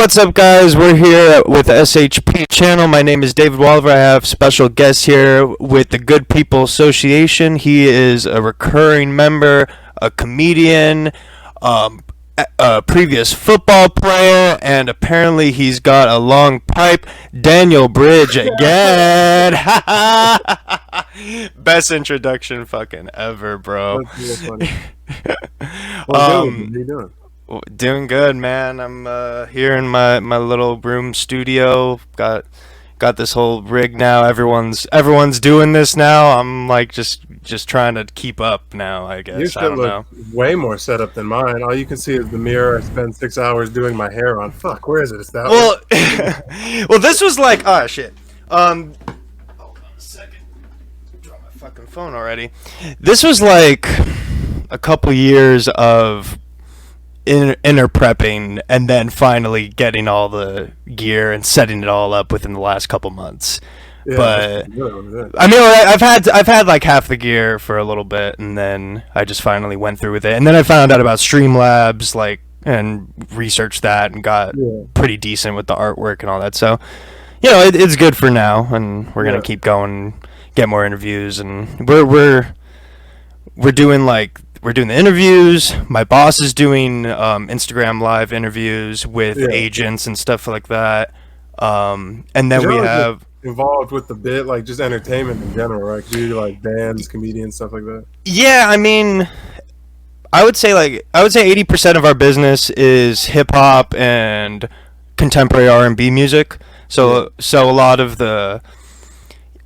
what's up, guys? We're here with the SHP channel. My name is David Wolaver. I have special guests here with the Good People Association. He is a recurring member, a comedian, a previous football player, and apparently he's got a long pipe. Daniel Bridge-Gadd. Best introduction fucking ever, bro. That's funny. How you doing? Doing good, man. I'm here in my little room studio. Got this whole rig now. Everyone's doing this now. I'm like just trying to keep up now, I guess. You should I don't look know. way more set up than mine. All you can see is the mirror I spend 6 hours doing my hair on. Fuck, where is it? It's that Well, well, this was like, oh shit. Hold on a second. Drop my fucking phone already. This was like a couple years of inner prepping, and then finally getting all the gear and setting it all up within the last couple months. Yeah, But good. I mean, I've had like half the gear for a little bit, and then I just finally went through with it. And then I found out about Streamlabs, like, and researched that and got pretty decent with the artwork and all that. So, you know, it's good for now, and we're gonna keep going, get more interviews, and we're doing like. We're doing the interviews. My boss is doing Instagram live interviews with agents and stuff like that. And then we have involved with the bit, like just entertainment in general, right? 'Cause you do like bands, comedians, stuff like that. Yeah, I mean, I would say 80% of our business is hip hop and contemporary R&B music. So a lot of the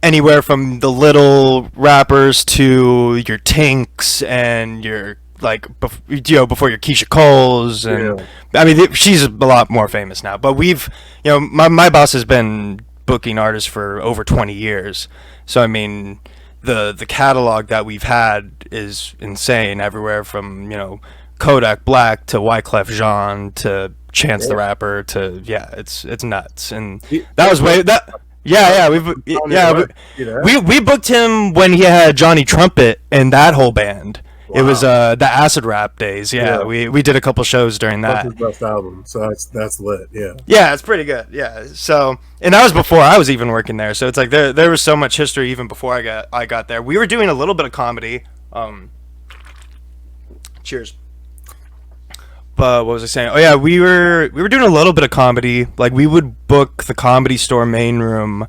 anywhere from the little rappers to your Tinks and your before your Keisha Coles, and I mean she's a lot more famous now. But my boss has been booking artists for over 20 years. So I mean the catalog that we've had is insane. Everywhere from Kodak Black to Wyclef Jean to Chance the Rapper to it's nuts. And that was way that. We booked him when he had Johnny Trumpet and that whole band. Wow. It was the acid rap days. We did a couple shows during that. That's his best album, so that's lit. Yeah, it's pretty good. Yeah, so and that was before I was even working there. So it's like there was so much history even before I got there. We were doing a little bit of comedy. Cheers. What was I saying? Oh yeah, we were doing a little bit of comedy. Like we would book the Comedy Store main room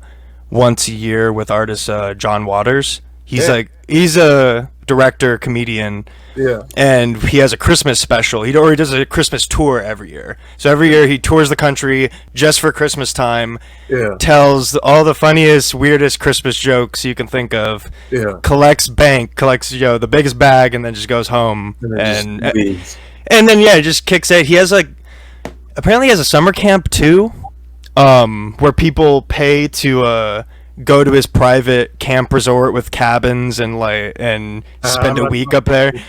once a year with artist John Waters. He's a director, comedian. Yeah. And he has a Christmas special. He does a Christmas tour every year. So every year he tours the country just for Christmas time. Yeah. Tells all the funniest, weirdest Christmas jokes you can think of. Yeah. Collects the biggest bag, and then just goes home and then just kicks it. He has apparently he has a summer camp too, where people pay to go to his private camp resort with cabins and spend a week up there. Hey,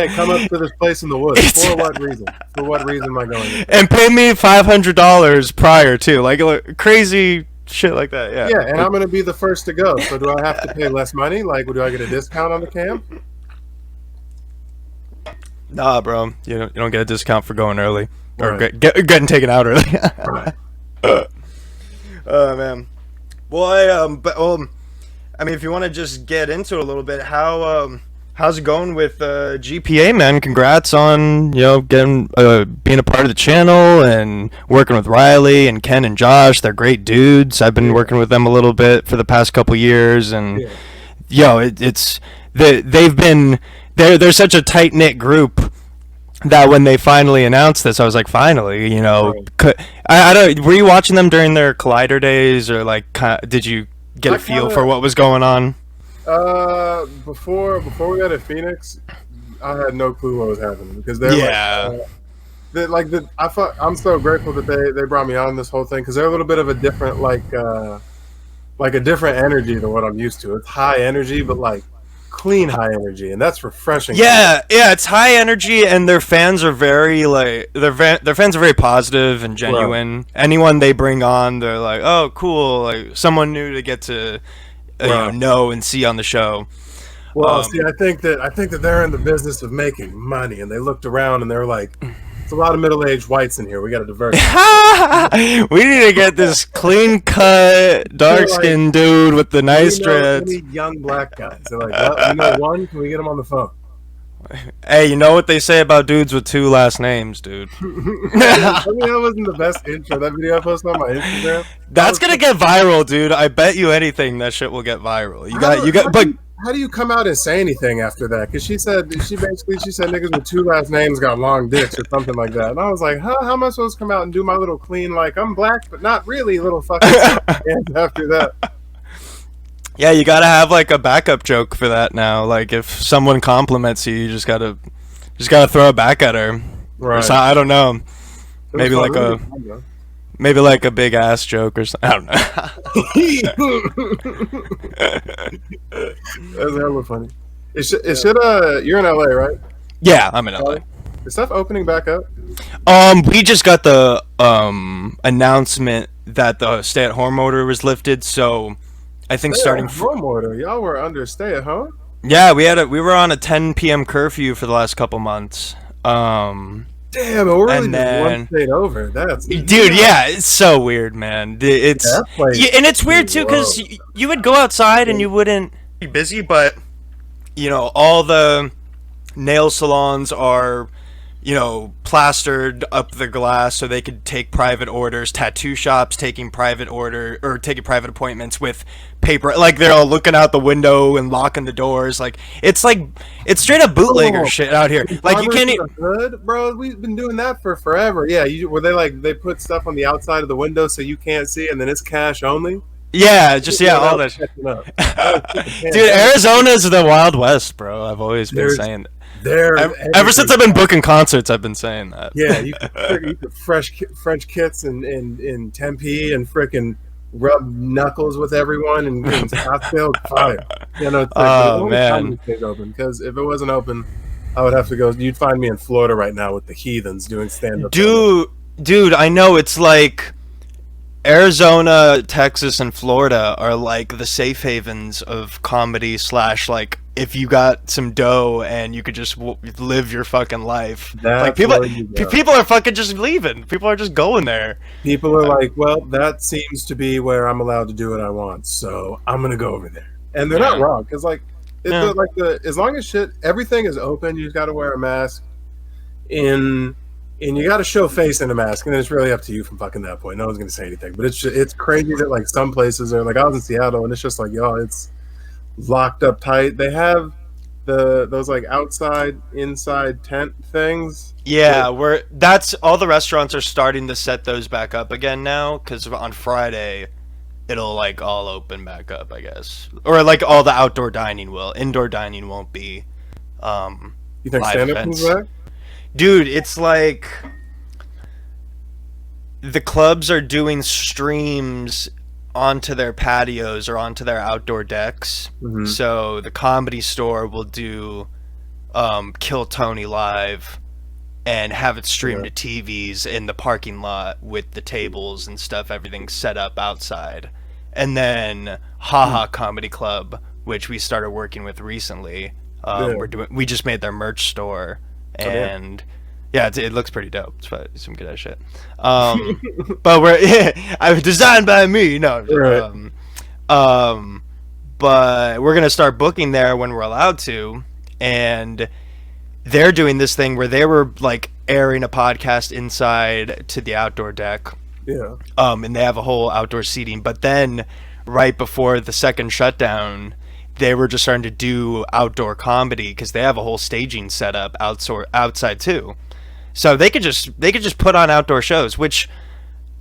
come up to this place in the woods. For what reason? For what reason am I going? And pay me $500 prior to crazy shit like that. Yeah, and I'm gonna be the first to go. So do I have to pay less money? Do I get a discount on the camp? Nah, bro. You don't get a discount for going early or getting taken out early. Right. Oh man. Well, I mean, if you want to just get into it a little bit, how's it going with GPA, man? Congrats on getting being a part of the channel and working with Riley and Ken and Josh. They're great dudes. I've been working with them a little bit for the past couple years, and they're such a tight knit group that when they finally announced this, I was like, finally, I don't. Were you watching them during their Collider days, or did you get a feel for what was going on? Before we got to Phoenix, I had no clue what was happening because I'm so grateful that they brought me on this whole thing because they're a little bit of a different a different energy than what I'm used to. It's high energy, but clean high energy, and that's refreshing. It's high energy, and their fans are very their fans are very positive and genuine. Right. Anyone they bring on, they're like, oh cool, someone new to get to know and see on the show. Well, I think that they're in the business of making money, and they looked around and they were like, It's a lot of middle-aged whites in here. We got to divert. We need to get this clean-cut, dark-skinned dude with the nice dreads. Any young black guys? They're like, well, you know one? Can we get him on the phone? Hey, you know what they say about dudes with 2 last names, dude? I mean, that wasn't the best intro. That video I posted on my Instagram. That's gonna get viral, dude. I bet you anything that shit will get viral. But how do you come out and say anything after that? Because she said niggas with 2 last names got long dicks or something like that, and I was like, huh? How am I supposed to come out and do my little clean, like I'm black but not really little fucking after that? Yeah, you gotta have like a backup joke for that now. Like if someone compliments you, you just gotta throw it back at her. Right. So, I don't know. Maybe like a big ass joke or something. I don't know. That's hella funny. It should. You're in LA, right? Yeah, I'm in LA. Is stuff opening back up? We just got the announcement that the stay-at-home order was lifted, so I think starting home order. Y'all were under stay-at-home. Yeah, we were on a 10 p.m. curfew for the last couple months. Damn, we're really just one state over. Dude, yeah, it's so weird, man. And it's weird too because you would go outside and you wouldn't be busy, but you know all the nail salons are, you know, plastered up the glass so they could take private orders. Tattoo shops taking private appointments with paper, like they're all looking out the window and locking the doors. Like it's straight up bootlegger shit out here. Like you can't. Hood, bro, we've been doing that for forever. Yeah, they put stuff on the outside of the window so you can't see, and then it's cash only. Yeah, all that. Dude, Arizona's the Wild West, bro. I've always been saying that. Ever since I've been booking concerts, I've been saying that. Yeah, you could French kits in Tempe and frickin' rub knuckles with everyone and Scottsdale. Fire. You know, man. Open, because if it wasn't open, I would have to go. You'd find me in Florida right now with the heathens doing stand-up. Dude, I know it's like Arizona, Texas, and Florida are like the safe havens of comedy / like if you got some dough and you could just live your fucking life. Like people are fucking just leaving. People are just going there. People are like, well, that seems to be where I'm allowed to do what I want, so I'm gonna go over there. And they're not wrong, because as long as everything is open, you just got to wear a mask. And you got to show face in a mask, and then it's really up to you from fucking that point. No one's gonna say anything, but it's crazy that like some places are like, I was in Seattle, and it's just like, yo, it's locked up tight. They have those like outside inside tent things. Yeah, that's all the restaurants are starting to set those back up again now, because on Friday it'll like all open back up, I guess, or like all the outdoor dining will. Indoor dining won't be. You think stand-up comes back? Dude, it's like the clubs are doing streams onto their patios or onto their outdoor decks. Mm-hmm. So the Comedy Store will do Kill Tony live and have it streamed to TVs in the parking lot with the tables and stuff, everything set up outside. And then Haha Comedy Club, which we started working with recently, we just made their merch store. And it looks pretty dope. It's some good ass shit. But I've designed by me. No, right. But we're gonna start booking there when we're allowed to, and they're doing this thing where they were like airing a podcast inside to the outdoor deck. Yeah. And they have a whole outdoor seating, but then right before the second shutdown, they were just starting to do outdoor comedy because they have a whole staging set up outside too. So they could just put on outdoor shows, which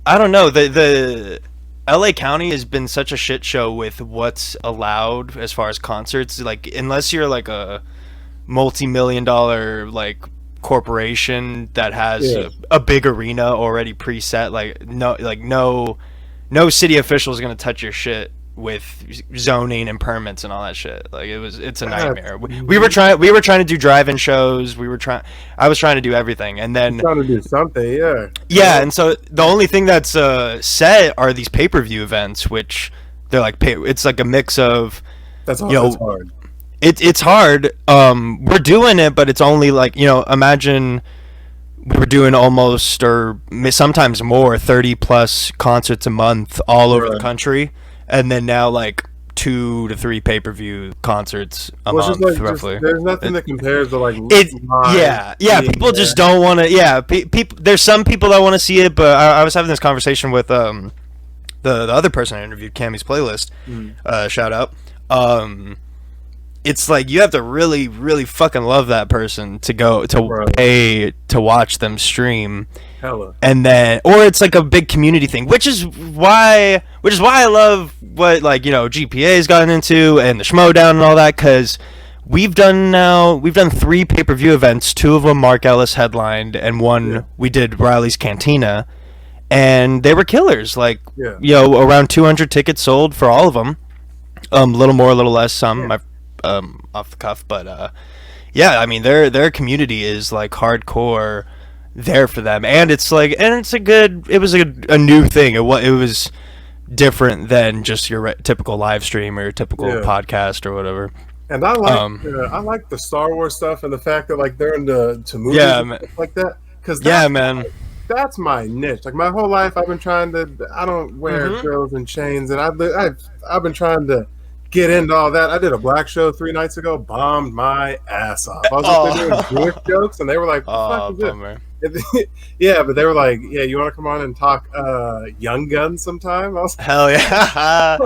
I don't know. The LA County has been such a shit show with what's allowed as far as concerts. Like unless you're like a multi-million-dollar like corporation that has a big arena already preset, no city official is going to touch your shit with zoning and permits and all that shit. Like it's a nightmare. We were trying to do drive-in shows. I was trying to do everything, and then trying to do something. Yeah, and so the only thing that's set are these pay-per-view events, which they're like it's like a mix of. That's hard. It's hard. We're doing it, but it's only like, imagine we were doing almost, or sometimes more, 30 plus concerts a month all over the country, and then now like 2 to 3 pay-per-view concerts a month, like, roughly. There's nothing that compares to like people just don't want to. People. There's some people that want to see it, but I was having this conversation with the other person I interviewed, Cammy's Playlist. Shout out. It's like you have to really, really fucking love that person to pay to watch them stream. Hella. And then, or it's like a big community thing, which is why I love what, like, you know, GPA's gotten into and the Schmodown and all that, because we've done 3 pay-per-view events. 2 of them Mark Ellis headlined, and one we did Riley's Cantina, and they were killers. Like, you know, around 200 tickets sold for all of them. A little more, a little less, some off the cuff, but yeah, I mean, their community is like hardcore there for them, and it's like, and it was a new thing. It was different than just your typical live stream or your typical podcast or whatever. And I like the Star Wars stuff, and the fact that like they're into movies and stuff like that, because man, that's my niche. Like my whole life, I've been trying to. I don't wear grills and chains, and I've been trying to get into all that. I did a black show 3 nights ago, bombed my ass off. I was just doing Jewish jokes, and they were like, "What the fuck is it?" Yeah, but they were like, "Yeah, you want to come on and talk Young Guns sometime?" I was like, hell yeah,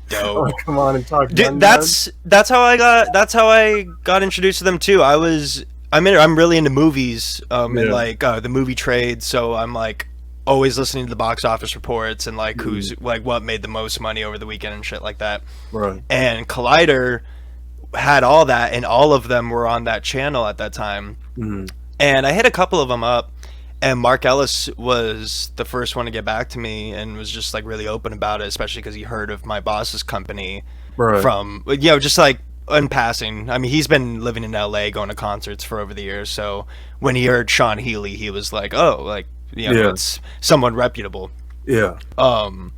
dope. Come on and talk. Dude, that's how I got introduced to them too. I'm really into movies, and like the movie trade, so I'm like always listening to the box office reports and like who's like what made the most money over the weekend and shit like that. Right. And Collider had all that, and all of them were on that channel at that time. And I hit a couple of them up, and Mark Ellis was the first one to get back to me and was just like really open about it, especially because he heard of my boss's company from, you know, just like in passing. I mean, he's been living in LA going to concerts for over the years, so when he heard Sean Healy, he was like, oh, like, you know, it's someone reputable. And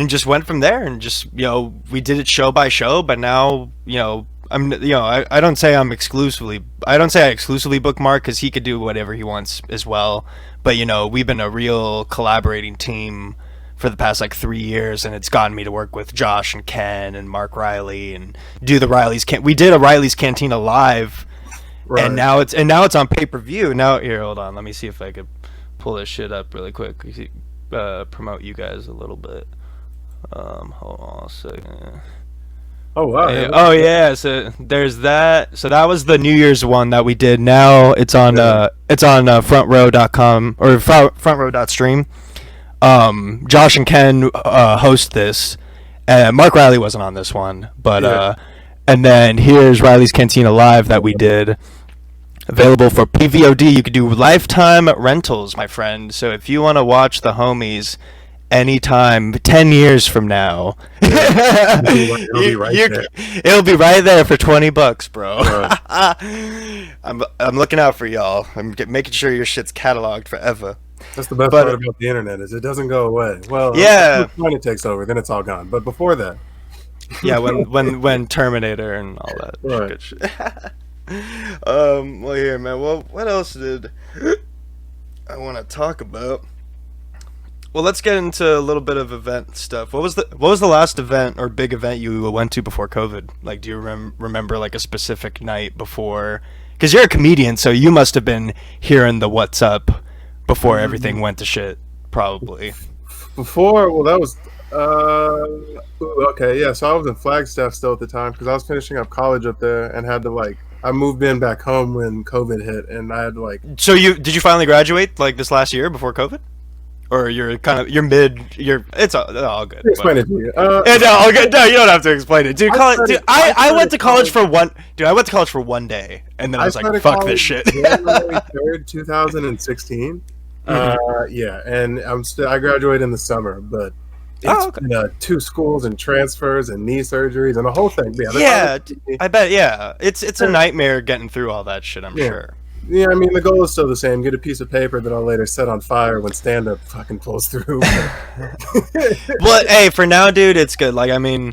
just went from there, and just, you know, we did it show by show, but now, you know, I don't say I exclusively book Mark, because he could do whatever he wants as well, but, you know, we've been a real collaborating team for the past like 3 years, and it's gotten me to work with Josh and Ken and Mark Riley and do the we did a Riley's Cantina live, and now it's on pay-per-view. Now, here, hold on, let me see if I could pull this shit up really quick. Promote you guys a little bit. Hold on a second. Oh wow! Yeah. So there's that. So that was the New Year's one that we did. Now it's on frontrow.com or frontrow.stream. Josh and Ken host this. Mark Riley wasn't on this one, but and then here's Riley's Cantina Live that we did. Available for PVOD. You could do lifetime rentals, my friend. So if you want to watch the homies anytime 10 years from now, it'll be right there for $20, bro. I'm looking out for y'all. I'm making sure your shit's cataloged forever. That's the best part about the internet, is it doesn't go away. Well, when it takes over, then it's all gone. But before that, when Terminator and all that good shit. Well, here, man. Well, what else did I want to talk about? Well, let's get into a little bit of event stuff. What was the last event or big event you went to before COVID? Like, do you remember like a specific night before? Because you're a comedian, so you must have been hearing the what's up before everything went to shit, probably. Before, well, that was okay, yeah. So I was in Flagstaff still at the time, because I was finishing up college up there and had to like. I moved in back home when COVID hit, and I had to like. So did you finally graduate like this last year before COVID, or it's all good. Explain it to you. all good. No, you don't have to explain it, dude. I went to college for one. Dude, I went to college for one day, and then I was like, "Fuck this shit." January 3rd, 2016. Yeah, and I graduated in the summer, but it's 2 schools and transfers and knee surgeries and the whole thing. Yeah, I bet. Yeah, it's a nightmare getting through all that shit. I'm sure. Yeah, I mean, the goal is still the same. Get a piece of paper that I'll later set on fire when stand-up fucking pulls through. Well, hey, for now, dude, it's good. Like, I mean,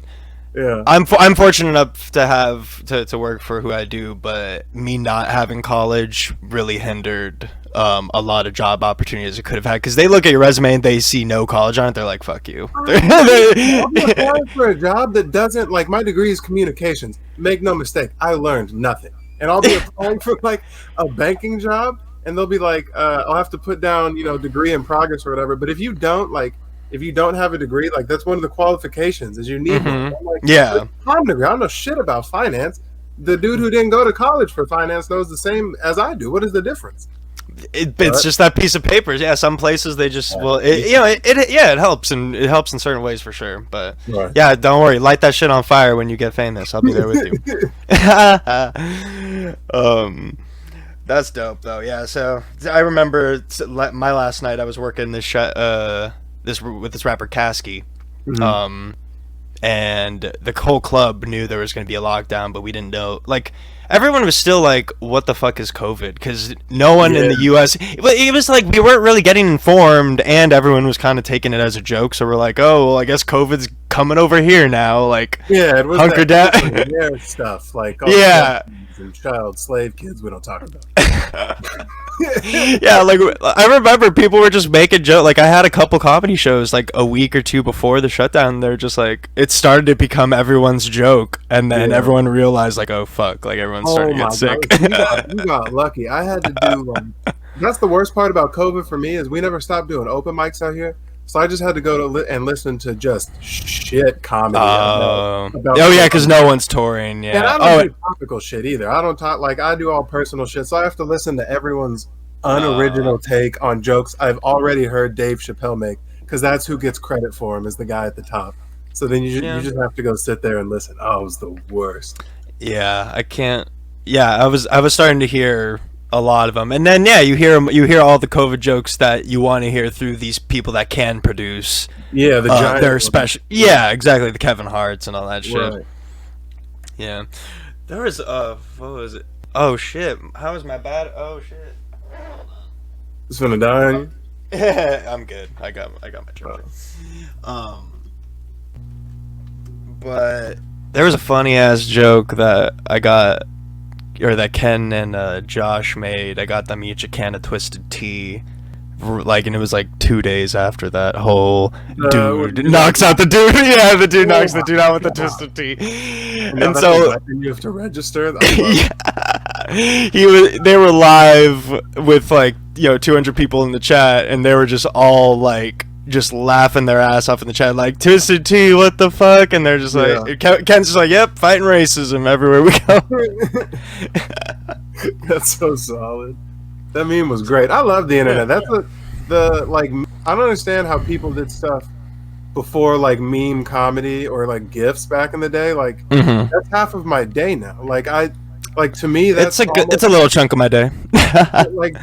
Yeah. I'm fortunate enough to have to work for who I do, but me not having college really hindered a lot of job opportunities I could have had, because they look at your resume and they see no college on it. They're like, "Fuck you." I'll be applying for a job that doesn't, like, my degree is communications. Make no mistake, I learned nothing. And I'll be applying for like a banking job, and they'll be like, I'll have to put down, degree in progress or whatever. But if you don't have a degree, like, that's one of the qualifications is you need one. I'm like, Yeah. I'm degree. I don't know shit about finance. The dude who didn't go to college for finance knows the same as I do. What is the difference? It's just that piece of paper. Yeah, some places they just it helps, and it helps in certain ways for sure. But Right. yeah, don't worry, light that shit on fire when you get famous. I'll be there with you. That's dope though. Yeah, so I remember my last night I was working with this rapper Kasky. Mhm. And the whole club knew there was going to be a lockdown, but we didn't know. Like, everyone was still like, "What the fuck is COVID?" Because no one in the U.S. It was like we weren't really getting informed, and everyone was kind of taking it as a joke. So we're like, "Oh, well, I guess COVID's coming over here now." Like, Yeah, it was hunker down. Yeah, stuff like Yeah. and child slave kids we don't talk about. Yeah, like I remember people were just making jokes. Like I had a couple comedy shows like a week or two before the shutdown. They're just like it started to become everyone's joke, and then everyone realized like, oh fuck, like everyone's starting to get sick. You got lucky. I had to do. That's the worst part about COVID for me is we never stopped doing open mics out here. So I just had to go to and listen to just shit comedy. Oh yeah, because no one's touring. Yeah. And I don't do topical shit either. I don't talk like I do all personal shit. So I have to listen to everyone's unoriginal take on jokes I've already heard Dave Chappelle make, because that's who gets credit for him, is the guy at the top. So then you just have to go sit there and listen. Oh, it was the worst. Yeah, I can't. Yeah, I was starting to hear a lot of them, and then you hear all the COVID jokes that you want to hear through these people that can produce. Yeah, the giant. They're special. Yeah, exactly, the Kevin Harts and all that shit. Right. Yeah, there was what was it? Oh shit! How was my bad? Oh shit! It's gonna die on you. I'm good. I got my charger. But there was a funny ass joke that I got, or that Ken and Josh made. I got them each a can of Twisted Tea, like, and it was like 2 days after that whole dude knocks out the dude. Yeah, the dude knocks the dude out with the Twisted Tea, and so you have to register. yeah, they were live with like 200 people in the chat, and they were just all like just laughing their ass off in the chat, like, Twisted Tea, what the fuck? And they're just like, Ken's just like, yep, fighting racism everywhere we go. That's so solid. That meme was great. I love the internet. That's like, I don't understand how people did stuff before, like meme comedy or like GIFs back in the day. Like, that's half of my day now. Like, to me, that's it's a little chunk of my day. Like,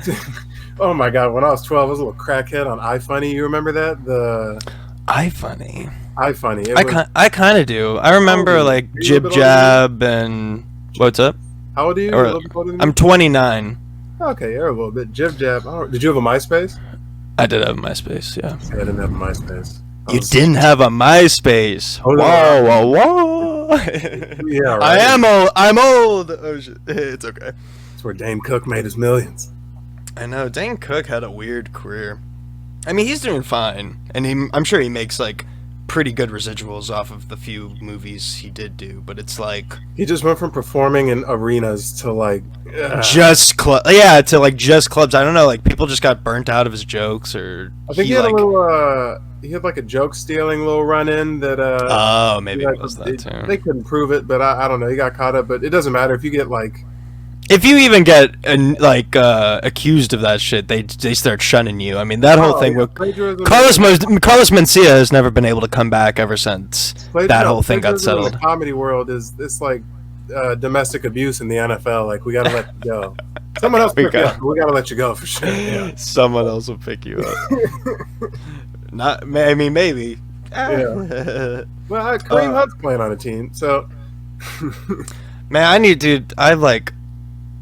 oh my god, when I was 12, I was a little crackhead on iFunny. You remember that? The iFunny. I kind of do. I remember like Jib Jab and what's up? How old are you? I'm 29. Okay, you're a little bit. Jib Jab. Did you have a MySpace? I did have a MySpace, yeah. I didn't have a MySpace. You didn't have a MySpace. Whoa. Yeah, right. I'm old. Oh shit. It's okay. That's where Dane Cook made his millions. I know. Dane Cook had a weird career. I mean, he's doing fine, and I'm sure he makes like pretty good residuals off of the few movies he did do. But it's like he just went from performing in arenas to like just clubs. Yeah, to like just clubs. I don't know. Like people just got burnt out of his jokes, or I think he had a little. He had like a joke stealing little run in that. Oh, maybe it was that too. They couldn't prove it, but I don't know. He got caught up, but it doesn't matter if you get like. If you even get accused of that shit, they start shunning you. I mean, that whole thing with Carlos Mencia has never been able to come back ever since that whole thing got settled. In the comedy world is this like domestic abuse in the NFL. Like, we gotta let you go. Someone else pick you up. We gotta let you go for sure. Yeah. Someone else will pick you up. Not. I mean, maybe. Yeah. Well, Kareem Hunt's playing on a team, so. Man,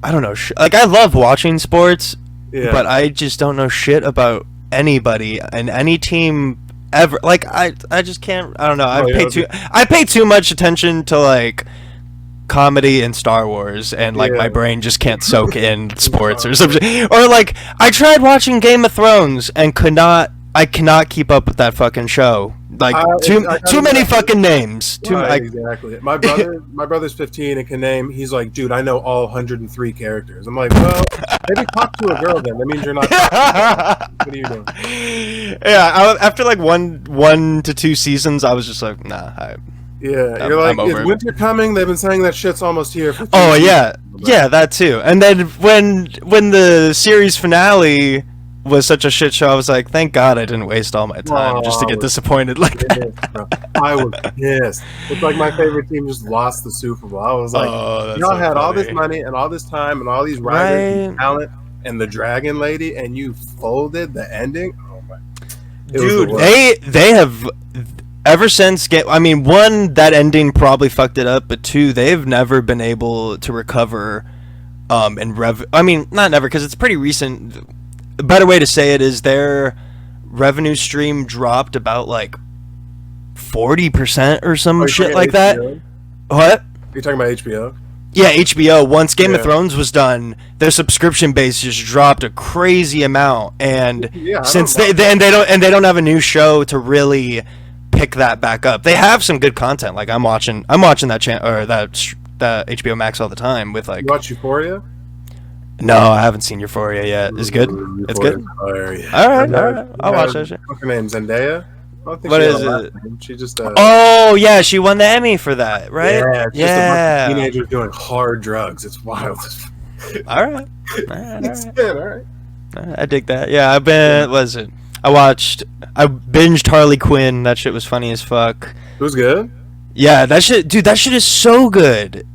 I don't know. Like, I love watching sports, but I just don't know shit about anybody and any team ever like I just can't. I don't know. Oh, yeah. I pay too much attention to like comedy and Star Wars, and like my Yeah. brain just can't soak in sports or something. Or like I tried watching Game of Thrones and I cannot keep up with that fucking show. Like too many fucking names. Right, exactly. My brother's 15 and can name. He's like, dude, I know all 103 characters. I'm like, well, maybe talk to a girl then. That means you're not. What are you doing? Yeah, after like one to two seasons, I was just like, nah. You're like, is winter coming? They've been saying that shit's almost here. For oh yeah, yeah, that too. And then when the series finale was such a shit show, I was like, thank God I didn't waste all my time just to get disappointed like that. I was pissed. It's like my favorite team just lost the Super Bowl. I was like, y'all had all this money and all this time and all these writers and talent and the Dragon Lady, and you folded the ending. Oh my, dude, they have. Ever since one, that ending probably fucked it up, but two, they've never been able to recover not never, because it's pretty recent. A better way to say it is their revenue stream dropped about like 40% or some shit like that. What? You're talking about HBO? Yeah, HBO. Once Game of Thrones was done, their subscription base just dropped a crazy amount, and since they don't have a new show to really pick that back up. They have some good content. Like I'm watching that channel or that HBO Max all the time with like. You watch Euphoria? No, I haven't seen Euphoria yet. Is it good? It's good. All right. I'll watch that shit. What's her name? Zendaya? What is it? She just. Oh yeah, she won the Emmy for that, right? Yeah. It's just a bunch of teenagers doing hard drugs. It's wild. All right. It's good. All right. I dig that. Yeah, I binged Harley Quinn. That shit was funny as fuck. It was good? Yeah, that shit is so good.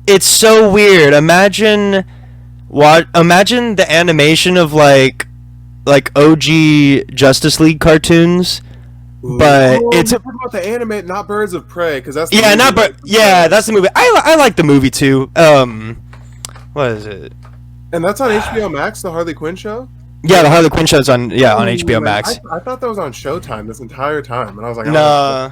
It's so weird. Imagine the animation of like OG Justice League cartoons. But it's talking about the anime, not Birds of Prey, because that's that's the movie. I like the movie too. What is it? And that's on HBO Max, the Harley Quinn show? Yeah, the Harley Quinn show's on HBO Max. I thought that was on Showtime this entire time, and I was like, no,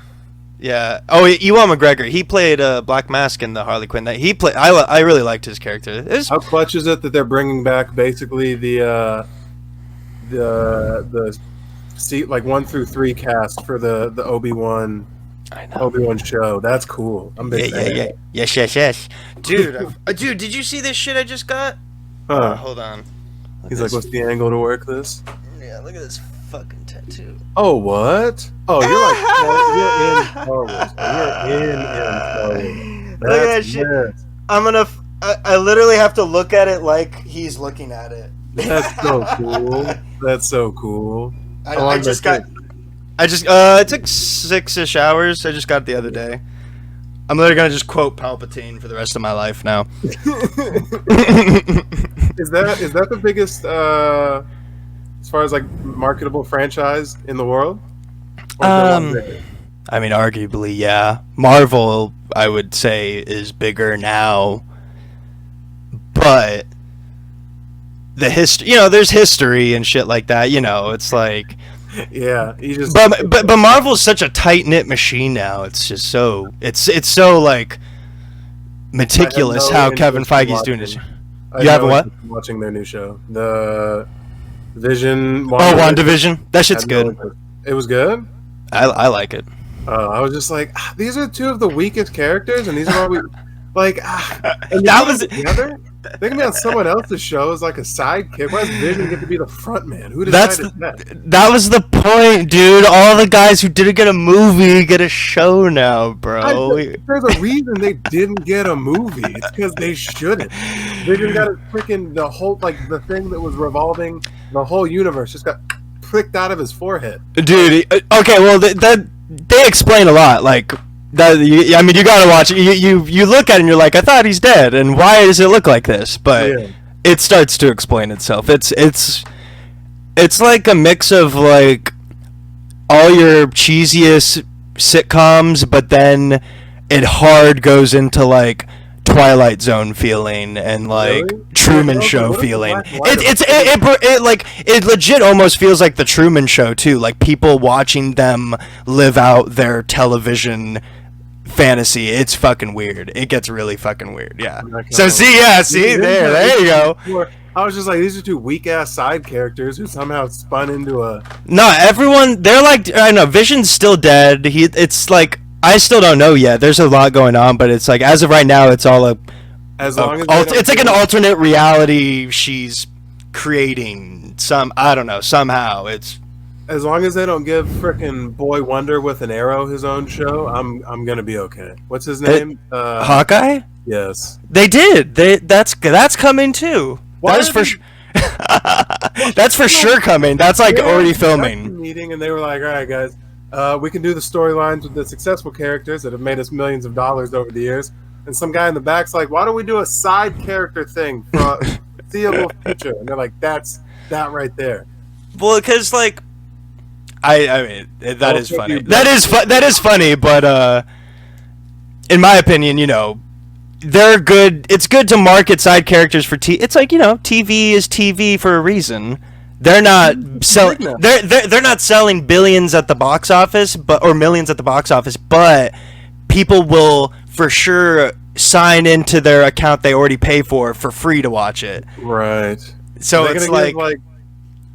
yeah. Oh, Ewan McGregor. He played Black Mask in the Harley Quinn. I really liked his character. How clutch is it that they're bringing back basically the seat like 1 through 3 cast for the Obi-Wan show? That's cool. I'm big fan. Yes. Dude, did you see this shit I just got? Hold on. He's like, what's the angle to work this? Yeah, look at this fucking tattoo. Oh, what? Oh, you're in Star Wars. You're in Star Wars. Look at that shit. I literally have to look at it like he's looking at it. That's so cool. That's so cool. It took 6-ish hours. I just got it the other day. I'm literally gonna just quote Palpatine for the rest of my life now. Is that the biggest as far as like marketable franchise in the world? I mean, arguably, yeah. Marvel, I would say, is bigger now, but the history, there's history and shit like that. It's like. Yeah, But Marvel's such a tight knit machine now. It's just so it's so like meticulous how Kevin Feige's doing this. You haven't what? Watching their new show, the Vision. WandaVision. That shit's good. It was good. I like it. I was just like, these are two of the weakest characters, and these are all we like. And that was together. They can be on someone else's show as like a sidekick. Why does Vision get to be the front man? Who decided that? That was the point, dude. All the guys who didn't get a movie get a show now, bro. There's a reason they didn't get a movie. It's because they shouldn't. Vision got the whole the thing that was revolving the whole universe just got pricked out of his forehead. Dude, okay, well they explain a lot, like. You gotta watch it. You look at it and you're like, I thought he's dead, and why does it look like this? But it starts to explain itself. It's like a mix of like all your cheesiest sitcoms, but then it hard goes into like Twilight Zone feeling and like Really? Truman Yeah, Show what is the feeling. black and white It legit almost feels like the Truman Show too. Like people watching them live out their television fantasy. It's fucking weird. It gets really fucking weird. Yeah. So there you go. I was just like, these are two weak ass side characters who somehow spun into a. No, everyone. They're like, I know. Vision's still dead. It's like I still don't know yet. There's a lot going on, but it's like as of right now, it's all As long as it's like an alternate reality she's creating. I don't know. Somehow it's. As long as they don't give frickin' Boy Wonder with an arrow his own show, I'm gonna be okay. What's his name? Hawkeye. Yes. They did. That's coming too. That is for sure. That's for sure coming. That's like already filming. Meeting, and they were like, "All right, guys, we can do the storylines with the successful characters that have made us millions of dollars over the years." And some guy in the back's like, "Why don't we do a side character thing for a foreseeable future?" And they're like, "That's that right there." Well, because like, I mean that is funny. That is funny, but in my opinion, you know. They're good. It's good to market side characters for It's like, you know, TV is TV for a reason. They're not selling. They're not selling billions at the box office, or millions at the box office. But people will for sure sign into their account they already pay for free to watch it. Right. So it's like,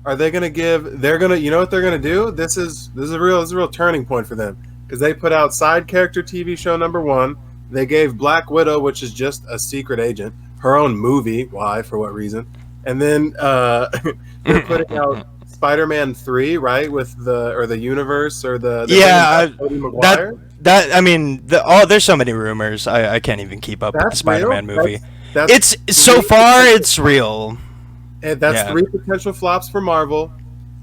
are they gonna give? They're gonna. You know what they're gonna do? This is a real turning point for them because they put out side character TV show number 1. They gave Black Widow, which is just a secret agent, her own movie. Why? For what reason? And then they're putting out Spider-Man 3, right? With the universe or the Tobey Maguire. I mean, there's so many rumors. I can't even keep up with the Spider-Man movie. It's so far it's real. And that's 3 potential flops for Marvel.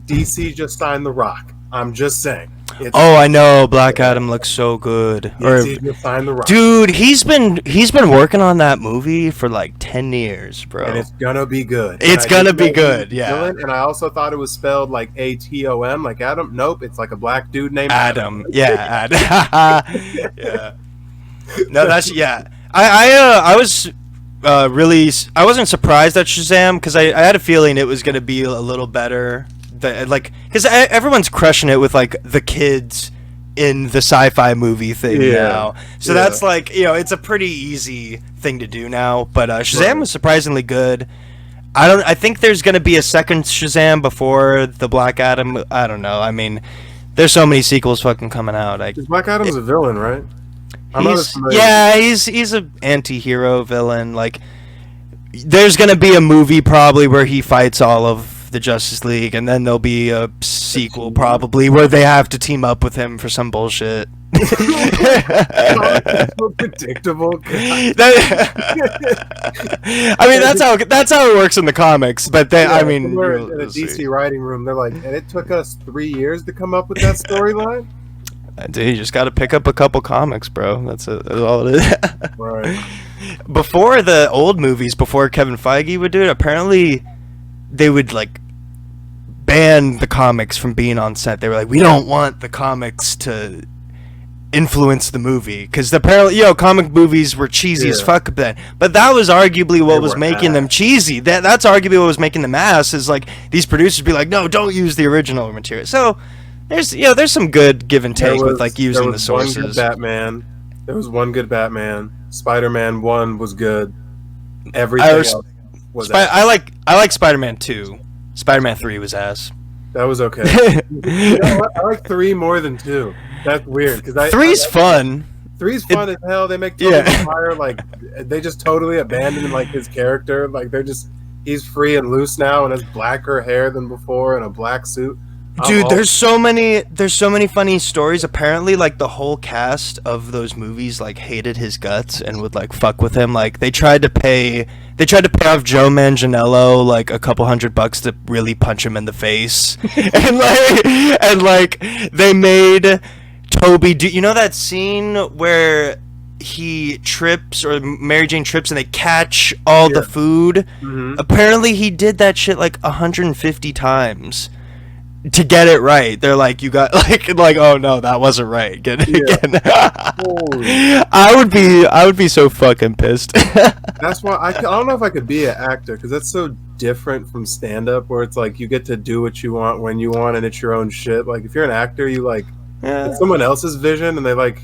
DC just signed The Rock. I'm just saying. I know. Black Adam looks so good. Dude, he's been working on that movie for like 10 years, bro. And it's gonna be good. It's gonna be good, yeah. Villain, and I also thought it was spelled like Atom, like Adam. Nope, it's like a black dude named Adam. Yeah, Adam. Yeah. No, that's I was I wasn't surprised at Shazam because I had a feeling it was gonna be a little better. Because everyone's crushing it with like the kids in the sci-fi movie thing now, so that's like, you know, it's a pretty easy thing to do now. But Shazam was surprisingly good. I think there's gonna be a second Shazam before the Black Adam. I don't know. I mean, there's so many sequels fucking coming out. Black Adam's a villain, right? He's an anti-hero villain. Like, there's gonna be a movie probably where he fights all of the Justice League, and then there'll be a sequel probably where they have to team up with him for some bullshit. So predictable. I mean, that's how it works in the comics. But I mean, we're in a DC writing room. They're like, and it took us 3 years to come up with that storyline. Dude, you just got to pick up a couple comics, bro. That's all it is. Right. Before the old movies, before Kevin Feige would do it, apparently they would like ban the comics from being on set. They were like, we don't want the comics to influence the movie, because apparently, you know, comic movies were cheesy as fuck then. But that was arguably what was making them cheesy. That's arguably what was making them ass. Is like these producers be like, no, don't use the original material. So there's some good give and take with like using the sources. There was one good Batman. Spider-Man 1 was good. Everything else was ass. I like Spider-Man 2. Spider-Man 3 was ass. That was okay. You know what? I like 3 more than 2. That's weird. 3's fun. 3's fun as hell. They make Tobey Maguire, like, they just totally abandon like his character. Like, he's free and loose now and has blacker hair than before and a black suit. Dude, there's so many funny stories. Apparently, like, the whole cast of those movies like hated his guts and would like fuck with him. Like, they tried to pay off Joe Manganiello like a couple $100 to really punch him in the face. and they made Toby do, you know that scene where he trips, or Mary Jane trips, and they catch all the food? Mm-hmm. Apparently he did that shit like 150 times. to get it right. They're like, you got like oh no, that wasn't right. Get it again. I would be so fucking pissed. That's why I don't know if I could be an actor, because that's so different from stand up, where it's like you get to do what you want when you want and it's your own shit. Like if you're an actor, you like it's someone else's vision, and they like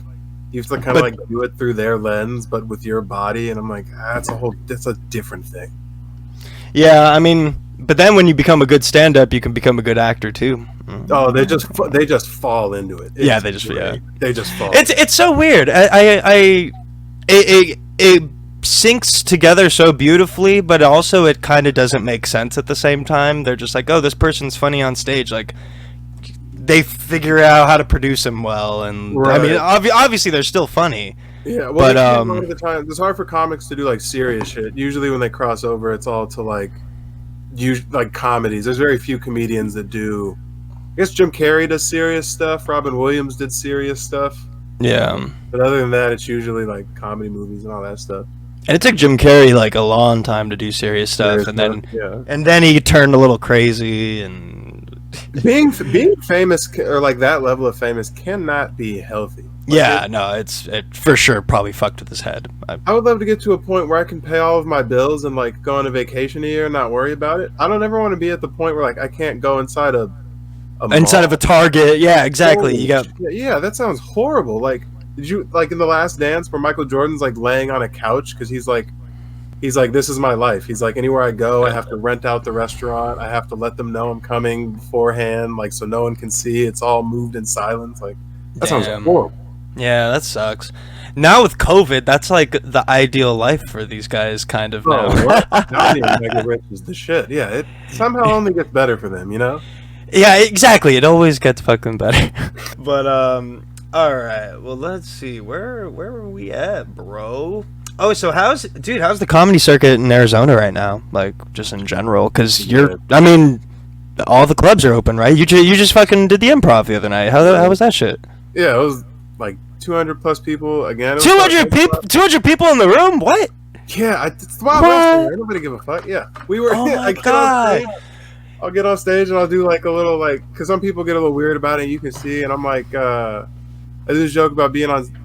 you have to kind of like do it through their lens, but with your body. And I'm like, that's a different thing. Yeah, I mean, but then when you become a good stand-up, you can become a good actor too. Oh, they just fall into it. Yeah, they just fall. It's so weird. It syncs together so beautifully, but also it kind of doesn't make sense at the same time. They're just like, oh, this person's funny on stage. Like, they figure out how to produce him well, and right. I mean, obviously they're still funny. Yeah, well, but a lot of the time it's hard for comics to do like serious shit. Usually, when they cross over, it's all to like comedies. There's very few comedians that do. I guess Jim Carrey does serious stuff. Robin Williams did serious stuff. Yeah, but other than that, it's usually like comedy movies and all that stuff. And it took Jim Carrey like a long time to do serious stuff, and then he turned a little crazy. And being famous or like that level of famous cannot be healthy. Like it for sure probably fucked with his head. I would love to get to a point where I can pay all of my bills and like go on a vacation a year and not worry about it. I don't ever want to be at the point where like I can't go inside of a Target. Yeah, exactly. That sounds horrible. Like, did you like in The Last Dance where Michael Jordan's like laying on a couch because he's like, this is my life. He's like, anywhere I go, I have to rent out the restaurant. I have to let them know I'm coming beforehand, like so no one can see. It's all moved in silence. Like that sounds horrible. Yeah, that sucks. Now with COVID, that's like the ideal life for these guys, kind of. Now mega rich is the shit. Yeah, it somehow only gets better for them, you know. Yeah, exactly. It always gets fucking better. But all right. Well, let's see. Where are we at, bro? Oh, so how's the comedy circuit in Arizona right now? Like, just in general, because I mean, all the clubs are open, right? You just fucking did the Improv the other night. How was that shit? Yeah, it was like 200 plus people again. 200 people in the room? What? Yeah, it's the Wild West. Nobody give a fuck. Yeah, we were. Oh my god. I'll get on stage and I'll do like a little because some people get a little weird about it. You can see, and I'm like, I do this joke about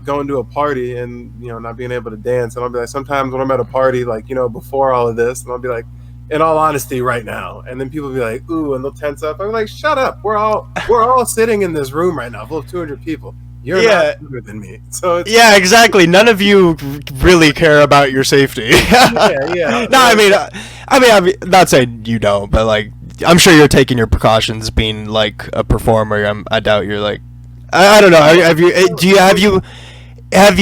going to a party and not being able to dance, and I'll be like, sometimes when I'm at a party, like before all of this, and I'll be like, in all honesty, right now, and then people will be like, ooh, and they'll tense up. I'm like, shut up, we're all sitting in this room right now, full of 200 people. You're not bigger than me, so exactly. None of you really care about your safety. yeah. No, I mean, I'm not saying you don't, but like, I'm sure you're taking your precautions, being like a performer. I doubt you're like, I don't know. Have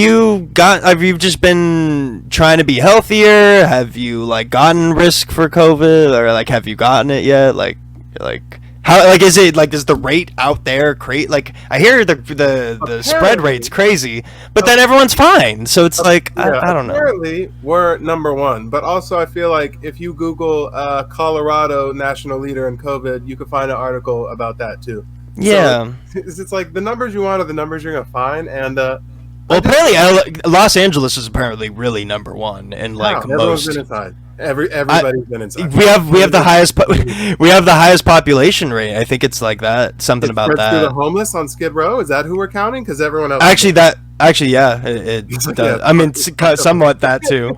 you just been trying to be healthier? Have you like gotten risk for COVID, or like have you gotten it yet? Like how, like, is it like, is the rate out there like, I hear the spread rate's crazy, but then everyone's fine, so it's like, I don't know. Apparently we're number one, but also I feel like if you Google Colorado national leader in COVID, you can find an article about that too. Yeah, so it's like the numbers you want are the numbers you're gonna find, and well, apparently Los Angeles is apparently really number one, and like everyone's been inside. Everybody's been inside. We have the highest population rate. I think it's like that. Something about that. The homeless on Skid Row, is that who we're counting? Because everyone else. Yeah, it does. Yeah. I mean, somewhat that too.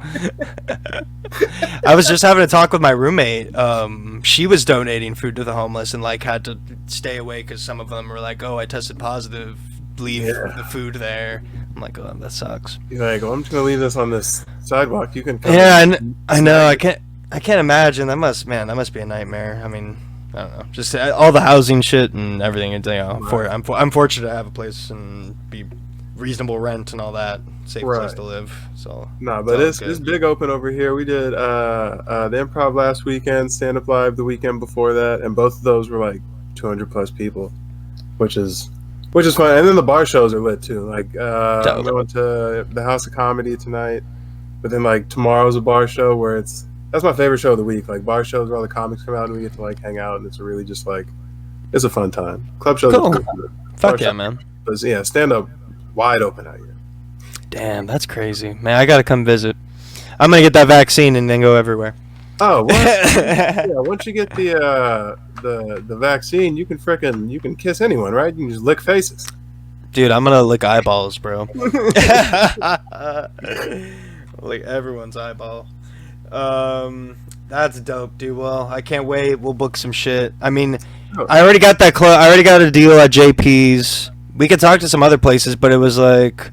I was just having a talk with my roommate. She was donating food to the homeless and like had to stay away because some of them were like, "Oh, I tested positive. Leave the food there." I'm like, "Oh, that sucks." You're like, "Well, I'm just gonna leave this on this sidewalk. You can." Come I know. I can't imagine. That must be a nightmare. I mean, I don't know. Just all the housing shit and everything. And, I'm fortunate to have a place and be reasonable rent and all that, safe place to live. So but it's big open over here. We did the Improv last weekend, Stand Up Live the weekend before that, and both of those were like 200 plus people, which is fun. And then the bar shows are lit too. Like I'm going to the House of Comedy tonight, but then like tomorrow's a bar show where that's my favorite show of the week. Like bar shows where all the comics come out and we get to like hang out, and it's really just like it's a fun time. Club shows. Cool. Fuck yeah, man. But yeah, stand up wide open out here. Damn, that's crazy, man. I gotta come visit. I'm gonna get that vaccine and then go everywhere. Oh, what? Yeah, once you get the vaccine, you can kiss anyone, right? You can just lick faces. Dude, I'm gonna lick eyeballs, bro. Lick everyone's eyeball. That's dope, dude. Well, I can't wait. We'll book some shit. I mean, I already got that I already got a deal at JP's. We could talk to some other places, but it was like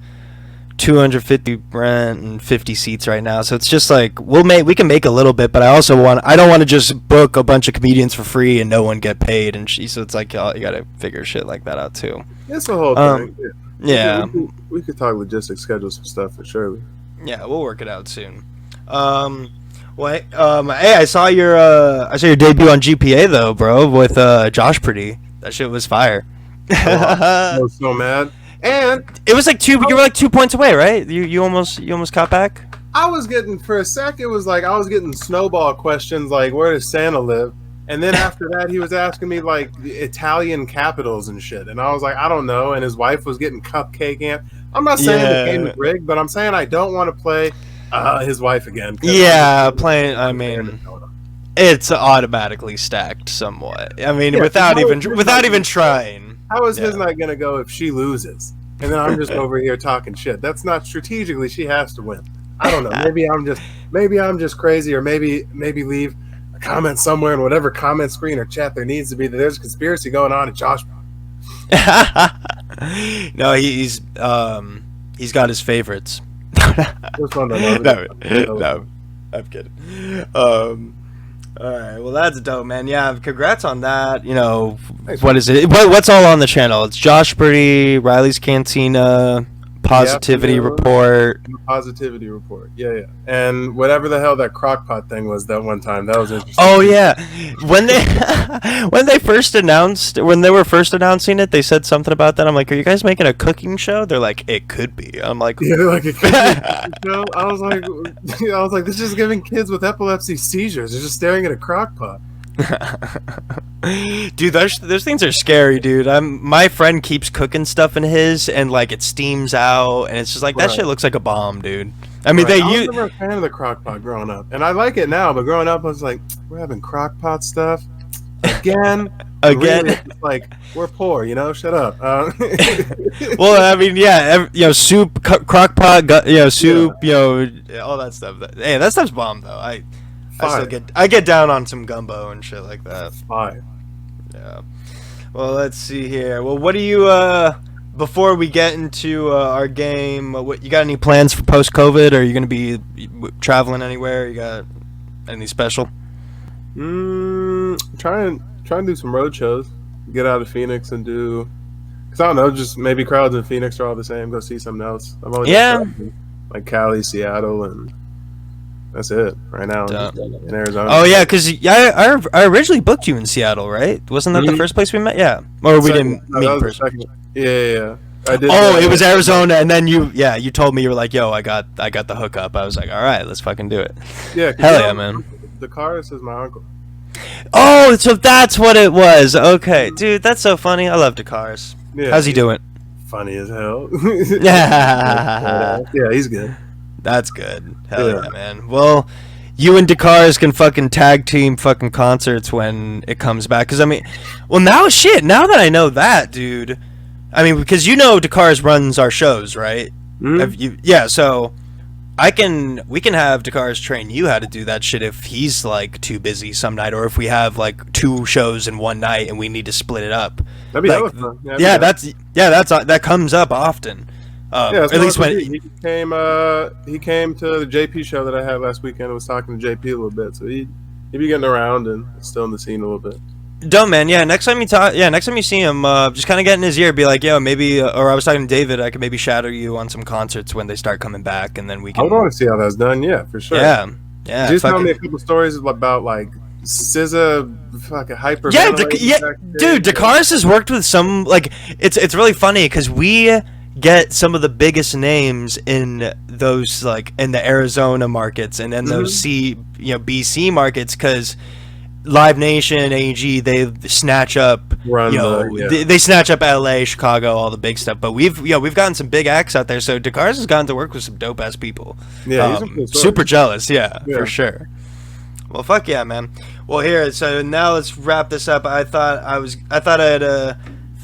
250 rent and 50 seats right now. So it's just like we can make a little bit, but I don't want to just book a bunch of comedians for free and no one get paid so it's like you gotta figure shit like that out too. It's the whole thing. Yeah. We could talk logistics, schedule some stuff for sure. Yeah, we'll work it out soon. Hey, I saw your debut on GPA though, bro, with Josh Pretty. That shit was fire. I was so mad. And it was like you were like 2 points away, right? You almost caught back? I was getting, for a sec, it was like I was getting snowball questions like, where does Santa live? And then after that, he was asking me like Italian capitals and shit. And I was like, I don't know. And his wife was getting cupcake amp. I'm not saying the game is rigged, but I'm saying I don't want to play his wife again. Yeah, playing. I mean, it's automatically stacked somewhat. I mean, without even trying. How is his not gonna go if she loses? And then I'm just over here talking shit. That's not strategically. She has to win. I don't know. Maybe I'm just crazy, or maybe leave a comment somewhere in whatever comment screen or chat there needs to be that there's a conspiracy going on at Josh. No, he's got his favorites. No, I'm kidding. All right, well that's dope, man. Yeah, congrats on that. You know, Thanks, what is it? What's all on the channel? It's Josh Pretty, Riley's Cantina, Positivity Report. Positivity Report. Yeah. And whatever the hell that crockpot thing was that one time, that was interesting. Oh yeah, when they were first announcing it, they said something about that. I'm like, are you guys making a cooking show? They're like, it could be. I'm like, yeah, they're like a cooking show. I was like, this is just giving kids with epilepsy seizures. They're just staring at a crockpot. Dude, those things are scary, dude. My friend keeps cooking stuff in his, and like it steams out, and it's just like that shit looks like a bomb, dude. I mean, I was never a fan of the crockpot growing up, and I like it now. But growing up, I was like, we're having crockpot stuff again. Really, it's like we're poor, you know. Shut up. Well, I mean, yeah, soup, crockpot, soup, all that stuff. Hey, that stuff's bomb though. I get down on some gumbo and shit like that. Fire. Yeah. Well, let's see here. Well, what do you before we get into our game? What you got? Any plans for post-COVID? Are you gonna be traveling anywhere? You got anything special? Trying to do some road shows. Get out of Phoenix and do. Cause I don't know, just maybe crowds in Phoenix are all the same. Go see something else. I'm only like Cali, Seattle, and. That's it right now in Arizona. Oh yeah, because I originally booked you in Seattle, right? Wasn't that the first place we met? Yeah, or we didn't meet in person. Yeah. I did. Oh, it was Arizona, and then you told me, you were like, "Yo, I got the hookup." I was like, "All right, let's fucking do it." Yeah, hell yeah, man. The car is my uncle. Oh, so that's what it was. Okay, dude, that's so funny. I love Dakars. Yeah, how's he doing? Funny as hell. Yeah, he's good. That's good. Hell yeah, man. Well, you and Dakars can fucking tag team fucking concerts when it comes back. Because, I mean, well, now that I know that, dude. I mean, because Dakars runs our shows, right? Mm-hmm. So we can have Dakars train you how to do that shit if he's, like, too busy some night. Or if we have, like, 2 shows in one night and we need to split it up. That'd be hella fun. That comes up often. At least when he came to the JP show that I had last weekend. I was talking to JP a little bit, so he'd be getting around and still in the scene a little bit. Dumb man, yeah. Next time you see him, just kind of get in his ear, be like, yo, maybe. Or I was talking to David, I could maybe shadow you on some concerts when they start coming back, and then we can. I want to see how that's done. Yeah, for sure. Yeah. Just tell me a couple stories about like SZA, fucking hyper. Dude, Dakars has worked with some like it's really funny because we get some of the biggest names in those, like in the Arizona markets and then those BC markets, because Live Nation, AG, they snatch up they snatch up LA, Chicago, all the big stuff. But we've gotten some big acts out there, so Dakars has gotten to work with some dope ass people. Yeah, super jealous, for sure. Well, fuck yeah, man. Well, here, so now let's wrap this up. I thought I'd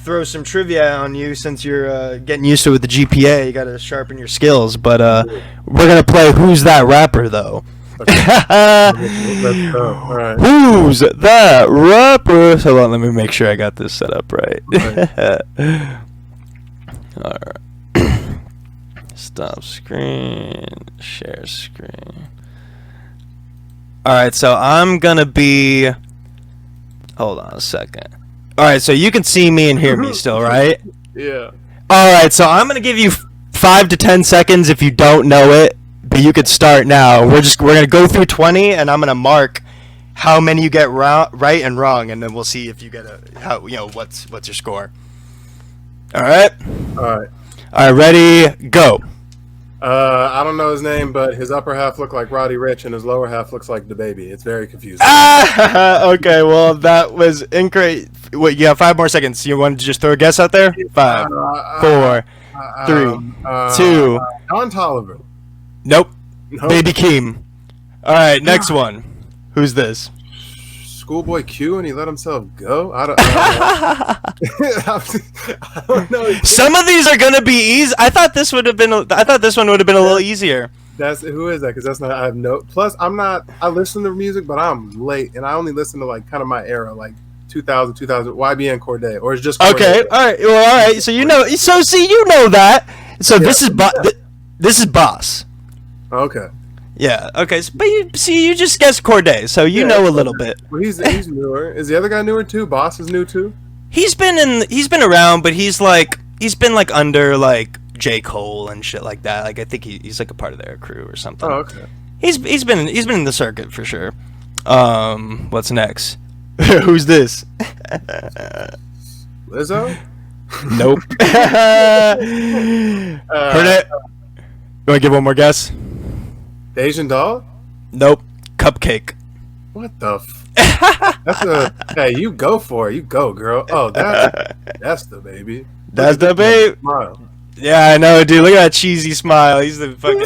throw some trivia on you since you're getting used to it with the GPA. You got to sharpen your skills. But we're gonna play Who's That Rapper though. Okay. Let's go. All right. Who's that rapper? Hold on, let me make sure I got this set up right. All right. Stop screen. Share screen. All right, so I'm gonna be. Hold on a second. All right, so you can see me and hear me still, right? Yeah. All right, so I'm gonna give you 5 to 10 seconds if you don't know it, but you could start now. We're gonna go through 20, and I'm gonna mark how many you get right and wrong, and then we'll see if you get what's your score. All right. All right. All right, ready, go. I don't know his name, but his upper half looked like Roddy Ricch, and his lower half looks like DaBaby. It's very confusing. Okay, well, that was incorrect. Wait, you have 5 more seconds. You want to just throw a guess out there? 5, 4, 3, 2. Don Toliver. Nope. Baby Keem. All right, next one. Who's this? Schoolboy Q, and he let himself go. I don't know. Some of these are gonna be easy. I thought this one would have been a little easier. Who is that? Because that's not. I have no. Plus, I'm not. I listen to music, but I'm late, and I only listen to like kind of my era, like 2000, YBN Cordae, or it's just Cordae. Okay. All right. Well, all right. So you know. So see, you know that. So Yeah. this is Boss. Okay. Yeah. Okay. So, but you just guessed Cordae, so you know a little bit. Well, he's newer. Is the other guy newer too? Boss is new too. He's been around, but he's been like under like J. Cole and shit like that. Like I think he's like a part of their crew or something. Oh, okay. He's been in the circuit for sure. What's next? Who's this? Lizzo? Nope. Heard it? You want to give one more guess? The Asian doll? Nope. Cupcake. What the? Hey, you go for it. You go, girl. Oh, that's the baby. That's the babe. Smile. Yeah, I know, dude. Look at that cheesy smile. He's the fucking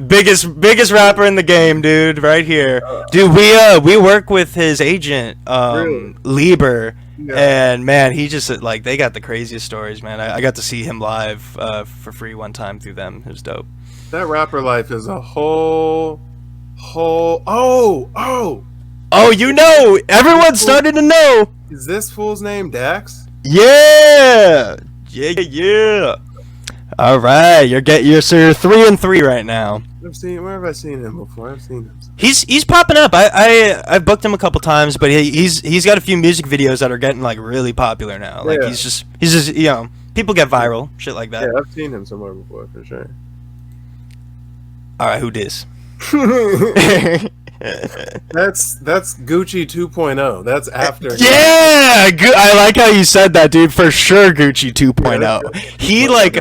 biggest rapper in the game, dude. Right here, dude. We work with his agent, Really? Lieber, Yeah. and man, he just like they got the craziest stories, man. I got to see him live for free one time through them. It was dope. That rapper life is a whole. Oh, you know, everyone's starting to know. Is this fool's name Dax? Yeah. All right, you're 3-3 right now. Where have I seen him before? I've seen him. He's popping up. I've booked him a couple times, but he's got a few music videos that are getting like really popular now. Like Yeah. he's just people get viral, shit like that. Yeah, I've seen him somewhere before for sure. All right, who dis? That's Gucci 2.0. That's after. Yeah, I like how you said that, dude. For sure, Gucci 2.0. He like,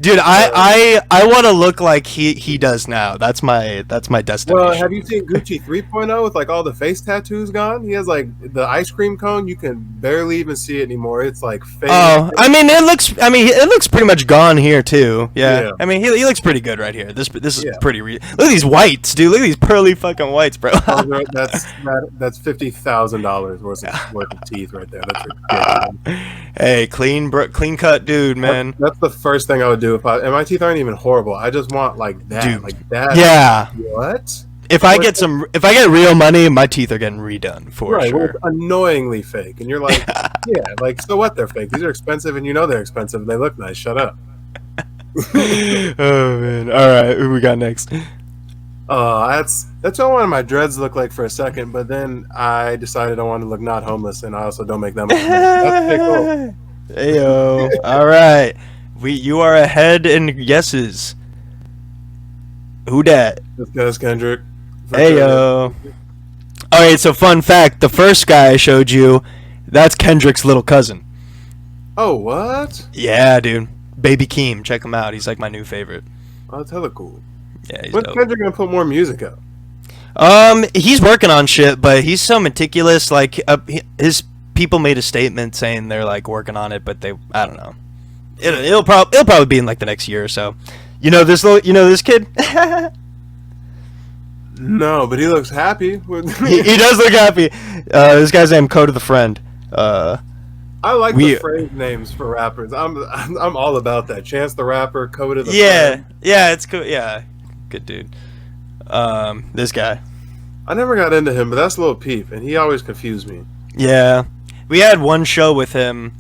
dude. I want to look like he does now. That's my destination. Well, have you seen Gucci 3.0 with like all the face tattoos gone? He has like the ice cream cone. You can barely even see it anymore. It's like fake. Oh, it looks pretty much gone here too. Yeah. Yeah. I mean, he looks pretty good right here. This is Yeah. pretty. Look at these whites, dude. Look at these pearly fucking whites, bro. That's $50,000 worth of teeth right there. That's ridiculous. Hey, clean cut, dude, man. That's the first thing I would do and my teeth aren't even horrible. I just want like that, Dude. like that. Yeah. What? If I get real money, my teeth are getting redone for Right, well, sure. it's annoyingly fake, and you're like, yeah, like so what? They're fake. These are expensive, and you know they're expensive. And they look nice. Shut up. Oh man. All right, who we got next? That's what one of my dreads looked like for a second, but then I decided I wanted to look not homeless, and I also don't make that much money. That's pretty cool. Heyo. All right. You are ahead in guesses. Who dat? This guy's Kendrick. For Heyo. All right. So fun fact: the first guy I showed you, that's Kendrick's little cousin. Oh, what? Yeah, dude. Baby Keem. Check him out. He's like my new favorite. Oh, that's hella cool. Yeah, he's When's dope. Kendrick gonna put more music out? He's working on shit, but he's so meticulous. Like, his people made a statement saying they're like working on it, but I don't know. It'll probably be in like the next year or so. You know this kid? No, but he looks happy. He does look happy. This guy's named Code of the Friend. I like the phrase names for rappers. I'm all about that. Chance the Rapper, Code of the Friend. Yeah, it's cool. Yeah, good dude. This guy. I never got into him, but that's Lil Peep, and he always confused me. Yeah, we had one show with him,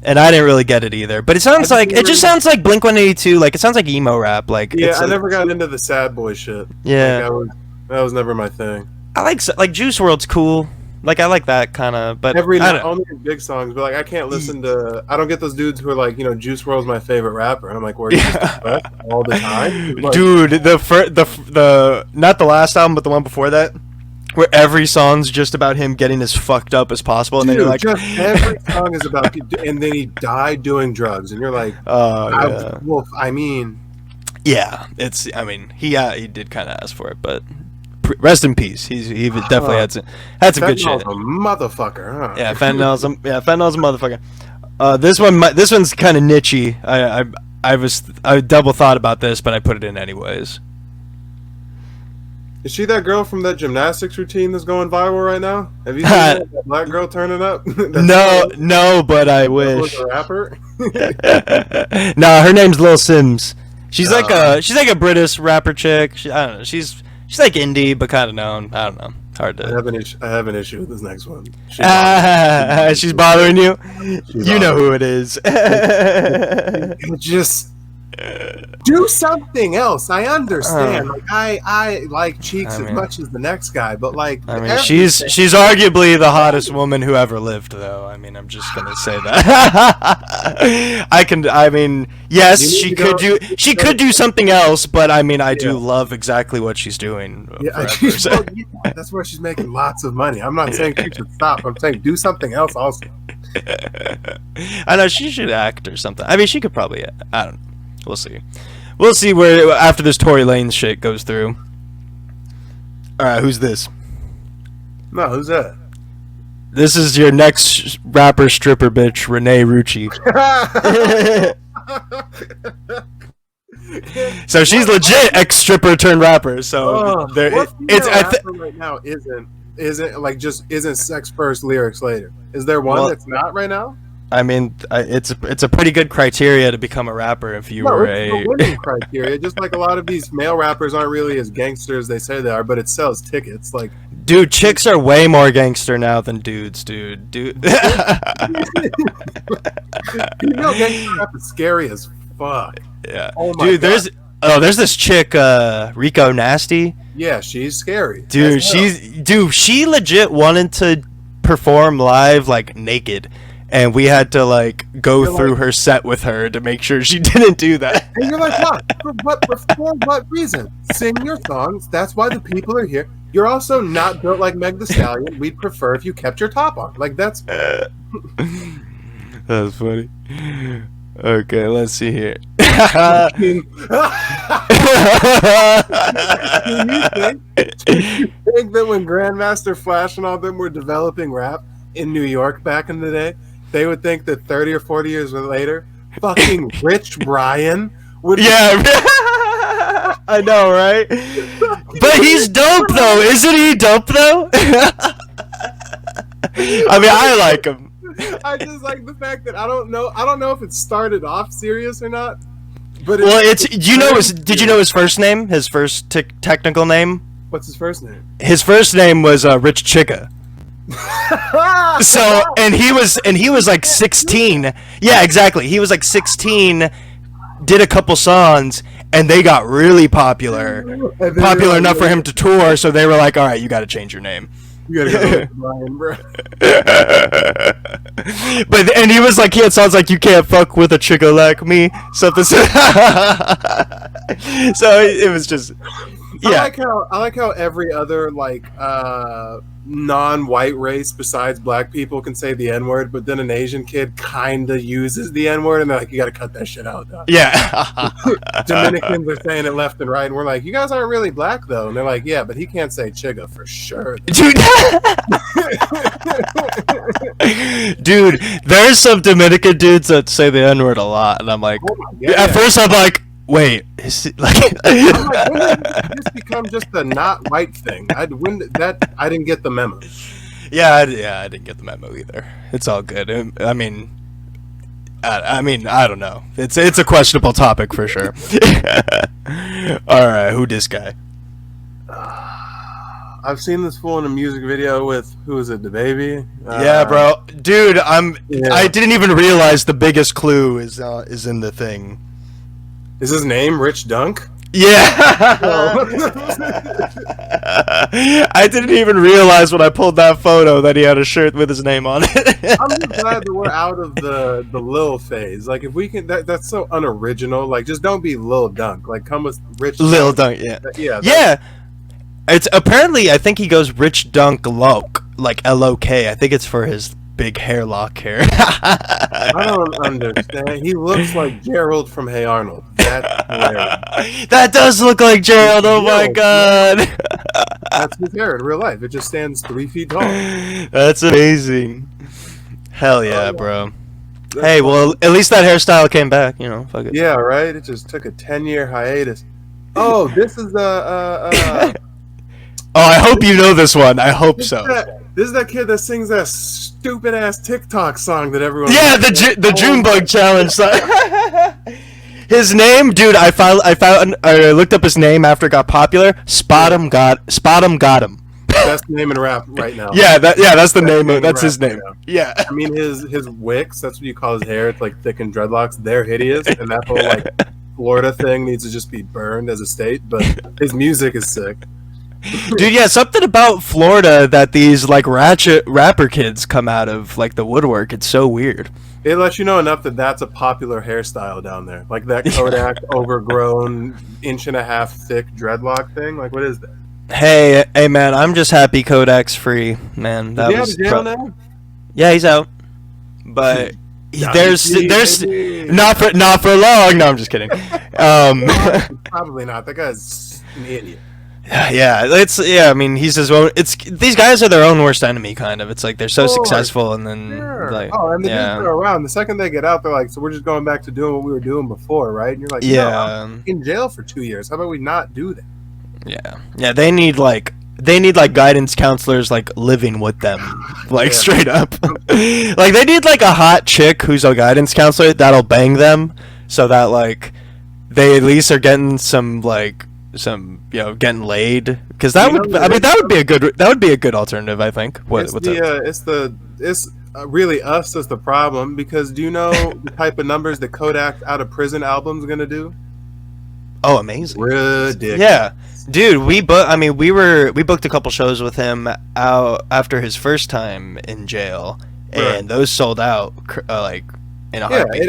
and I didn't really get it either. But it sounds like it just sounds like Blink-182. Like it sounds like emo rap. Like I never got into the sad boy shit. Yeah, like, that was never my thing. I like Juice WRLD's cool. Like I like that kind of, but only in big songs. But like I can't listen to. I don't get those dudes who are like, Juice WRLD's my favorite rapper. And I'm like, where you all the time, like, dude. The not the last album, but the one before that, where every song's just about him getting as fucked up as possible, and then you're like, just every song is about, and then he died doing drugs, and you're like, I mean, yeah, it's. I mean, he did kind of ask for it, but. Rest in peace. He definitely had some good shit. A motherfucker, huh? Yeah, fentanyl's a motherfucker. This one's kind of nichey. I double thought about this, but I put it in anyways. Is she that girl from that gymnastics routine that's going viral right now? Have you seen that black girl turning up? No, but I wish. A rapper? Nah, her name's Lil Sims. She's like a British rapper chick. I don't know. She's like indie, but kind of known. I don't know. Hard to. I have an issue with this next one. She's bothering you. You know who it is. Just do something else. I understand. Like I like Cheeks as much as the next guy, but like she's arguably the hottest woman who ever lived, though. I mean, I'm just gonna say that. Yes, she could do something else, but I mean, I do love exactly what she's doing. Yeah, that's where she's making lots of money. I'm not saying she should stop. I'm saying do something else also. I know she should act or something. I mean, she could probably. I don't know. We'll see. We'll see where after this Tory Lanez shit goes through. All right, who's this? No, who's that? This is your next rapper stripper bitch, Renee Rucci. So she's legit ex-stripper turned rapper. So right now isn't sex first, lyrics later. Is there one that's not right now? I mean, it's a pretty good criteria to become a rapper if you were a winning criteria. Just like a lot of these male rappers aren't really as gangster as they say they are, but it sells tickets. Like, dude, chicks are way more gangster now than dudes, dude. Female gangster rap is scary as fuck. Yeah, oh my God. There's this chick, Rico Nasty. Yeah, she's scary, dude. She legit wanted to perform live like naked. And we had to like go through her set with her to make sure she didn't do that. And you're like, what? For what reason? Sing your songs. That's why the people are here. You're also not built like Meg Thee Stallion. We'd prefer if you kept your top on. Like that's. That's funny. Okay, let's see here. Do you think that when Grandmaster Flash and all them were developing rap in New York back in the day, they would think that 30 or 40 years later, fucking Rich Brian would... Yeah, I know, right? But he's dope, though. Isn't he dope, though? I mean, I like him. I just like the fact that I don't know if it started off serious or not. But did you know his first name? His first technical name? What's his first name? His first name was Rich Chica. So and he was like 16. Yeah, exactly. He was like 16, did a couple songs, and they got really popular enough for him to tour. So they were like, "All right, you got to change your name." You gotta go Brian, bro. And he was like, he had songs like "You Can't Fuck with a Chica Like Me," something. So it was just. Yeah. I like how every other like non-white race besides black people can say the N-word, but then an Asian kid kind of uses the N-word, and they're like, you got to cut that shit out, though. Yeah. Dominicans are saying it left and right, and we're like, you guys aren't really black, though. And they're like, yeah, but he can't say chigga for sure. Dude, there's some Dominican dudes that say the N-word a lot, and I'm like, first I'm like, Wait, is it like? I'm like, when did this become just a not white thing? I didn't get the memo. Yeah, I didn't get the memo either. It's all good. I mean, I don't know. It's a questionable topic for sure. All right, who this guy? I've seen this fool in a music video with who is it, the baby? Yeah, bro, dude, Yeah. I didn't even realize the biggest clue is in the thing. Is his name Rich Dunk? Yeah. I didn't even realize when I pulled that photo that he had a shirt with his name on it. I'm just glad that we're out of the Lil phase. Like, if we can, that's so unoriginal. Like, just don't be Lil Dunk. Like, come with Rich Lil Dunk, yeah. Yeah. Yeah. It's apparently, I think he goes Rich Dunk Lok, like L-O-K. I think it's for his big hair lock hair. I don't understand. He looks like Gerald from Hey Arnold. That's hilarious. That does look like Gerald. Oh my god. That's his hair in real life. It just stands 3 feet tall. That's amazing. Hell yeah, bro. That's Hey, well, at least that hairstyle came back. You know, fuck it. Yeah, right. It just took a 10-year hiatus. Oh, this is Oh, I hope you know this one. I hope so. This is that kid that sings that stupid ass TikTok song that everyone. Yeah, the Junebug challenge song. His name, dude. I looked up his name after it got popular. Spot him got him. Best name in rap right now. Yeah, that's the name. in That's rap his name. right now. Yeah. I mean, his wicks. That's what you call his hair. It's like thick and dreadlocks. They're hideous, and that whole like Florida thing needs to just be burned as a state. But his music is sick. Dude, yeah, something about Florida that these like ratchet rapper kids come out of like the woodwork. It's so weird. It lets you know enough that that's a popular hairstyle down there, like that Kodak overgrown 1.5 inch thick dreadlock thing. Like, what is that? Hey, man, I'm just happy Kodak's free, man. That Is he out was of jail now? Yeah, he's out, but there's Baby. not for long. No, I'm just kidding. Probably not. That guy's an idiot. I mean, he's his own. It's these guys are their own worst enemy, kind of. It's like they're so Sure, successful, and then Sure. like, and the dudes yeah, that are around. The second they get out, they're like, "So we're just going back to doing what we were doing before, right?" And you're like, "No, I'm in jail for 2 years. How about we not do that?" yeah. They need like guidance counselors like living with them, like Yeah. straight up. Like they need like a hot chick who's a guidance counselor that'll bang them, so that like they at least are getting some getting laid, because that would be a good alternative, I think. It's really us that's the problem, because do you know the type of numbers that Kodak out of prison album's gonna do? Oh, amazing. Ridiculous. Yeah, dude, we booked a couple shows with him out after his first time in jail, and Right. those sold out like in a heartbeat.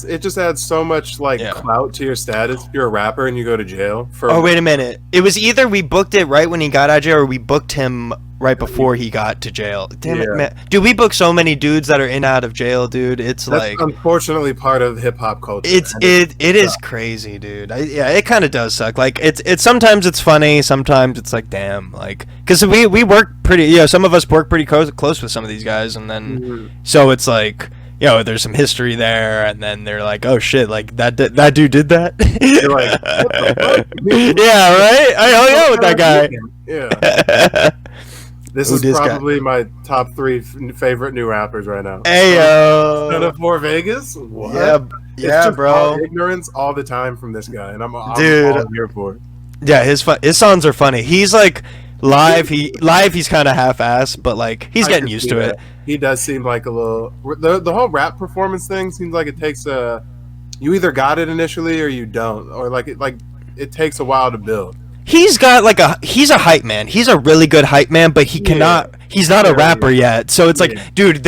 It just adds so much clout to your status if you're a rapper and you go to jail for. Oh, wait a minute. It was either we booked it right when he got out of jail, or we booked him right before he got to jail. Damn it, man. Dude, we book so many dudes that are in and out of jail, dude. It's That's like unfortunately part of hip hop culture. it is crazy, dude. It kind of does suck. Like it's sometimes it's funny, sometimes it's like damn, like because we work pretty. Some of us work pretty close with some of these guys, and then so it's like. There's some history there, and then they're like, "Oh shit! Like that dude did that." You're like, what the fuck? Yeah, right. I hell yeah with that guy. Yeah. This is probably my top 3 favorite new rappers right now. Ayo. Son of Four Vegas? What? Yeah, It's just bro. all ignorance all the time from this guy, and I'm Dude. all here for it. Yeah, his songs are funny. He's like live. He's kind of half-assed, but like he's getting used to it. He does seem like a little. The whole rap performance thing seems like it takes a. You either got it initially or you don't, or it takes a while to build. He's got he's a hype man. He's a really good hype man, but he's not a rapper yet. So it's like, dude,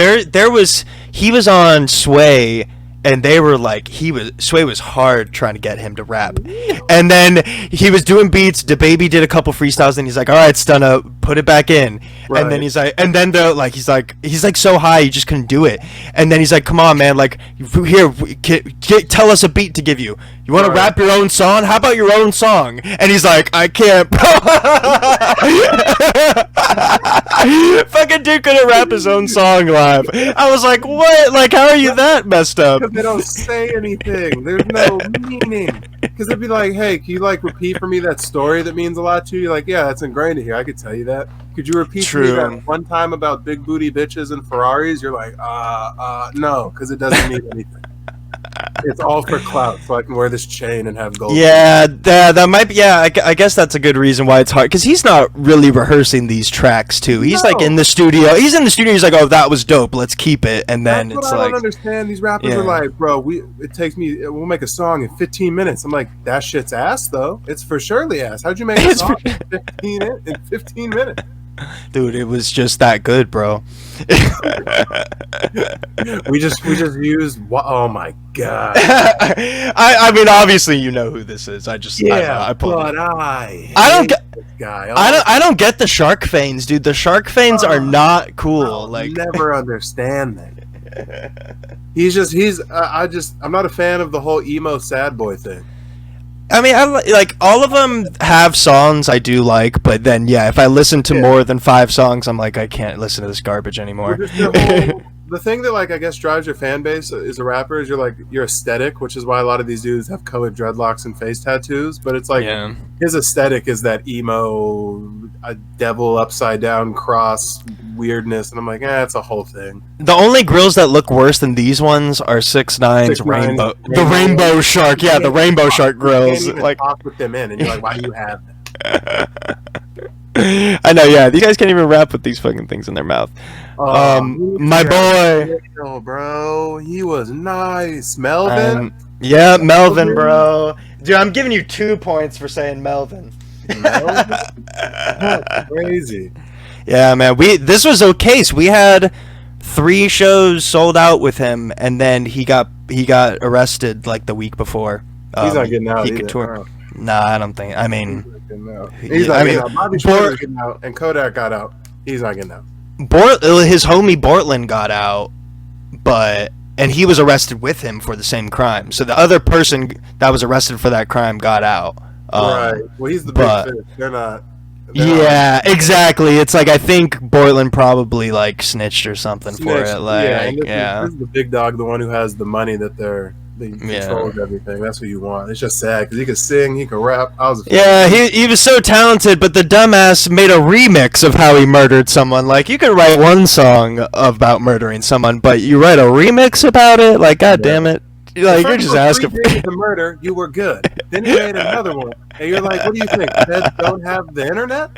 he was on Sway, and they were like, Sway was hard trying to get him to rap. And then he was doing beats, DaBaby did a couple freestyles, and he's like, all right, Stunna, put it back in. Right. And then he's like so high, he just couldn't do it. And then he's like, come on, man, like, here, tell us a beat to give you. You want to rap your own song? How about your own song? And he's like, I can't, bro. Fucking dude couldn't rap his own song live. I was like, what? Like, how are you that messed up? Because they don't say anything. There's no meaning. Because it'd be like, hey, can you like repeat for me that story that means a lot to you? Like, yeah, that's ingrained in here. I could tell you that. Could you repeat for me that one time about big booty bitches and Ferraris? You're like, no, because it doesn't mean anything. It's all for clout, so I can wear this chain and have gold. Yeah, that might be. Yeah, I guess that's a good reason why it's hard, because he's not really rehearsing these tracks too. He's like in the studio. He's in the studio. He's like, oh, that was dope. Let's keep it. And then that's it's what like, I don't understand. These rappers are like, bro, we'll make a song in 15 minutes. I'm like, that shit's ass though. It's for surely ass. How'd you make a song in 15 minutes? Dude, it was just that good, bro. we just used. Oh my god! I mean, obviously you know who this is. I don't get this guy. I don't get the shark feigns, dude. The shark feigns are not cool. I'll never understand that. I'm not a fan of the whole emo sad boy thing. I mean, like all of them have songs I do like, but then if I listen to more than 5 songs, I'm like, I can't listen to this garbage anymore. The thing that I guess drives your fan base as a rapper is your aesthetic, which is why a lot of these dudes have colored dreadlocks and face tattoos. But it's his aesthetic is that emo, a devil upside down cross weirdness, and I'm like, it's a whole thing. The only grills that look worse than these ones are 6ix9's rainbow, the rainbow shark. Yeah, the rainbow shark grills. Like, talk with them in, and you're like, why do you have them? I know, these guys can't even rap with these fucking things in their mouth. My boy, bro, he was nice. Melvin, Melvin, bro. Dude, I'm giving you 2 points for saying Melvin. That's crazy. Yeah, man. This was O'Case. We had 3 shows sold out with him, and then he got arrested like the week before. He's not getting out. He could tour. Nah, I don't think. I mean, he's not getting out. Bobby Shmurda's getting out, and Kodak got out. He's not getting out. His homie Bortland got out, and he was arrested with him for the same crime. So the other person that was arrested for that crime got out. Right. Well, he's the big fish. They're not. Exactly. It's like I think Bortland probably snitched or something for it. This is the big dog, the one who has the money that they controls everything. That's what you want. It's just sad because he could sing, he could rap. He was so talented, but the dumbass made a remix of how he murdered someone. Like, you could write one song about murdering someone, but you write a remix about it? Like, god damn it. Like, you're just asking for the murder, you were good. Then you made another one, and you're like, what do you think? Feds don't have the internet?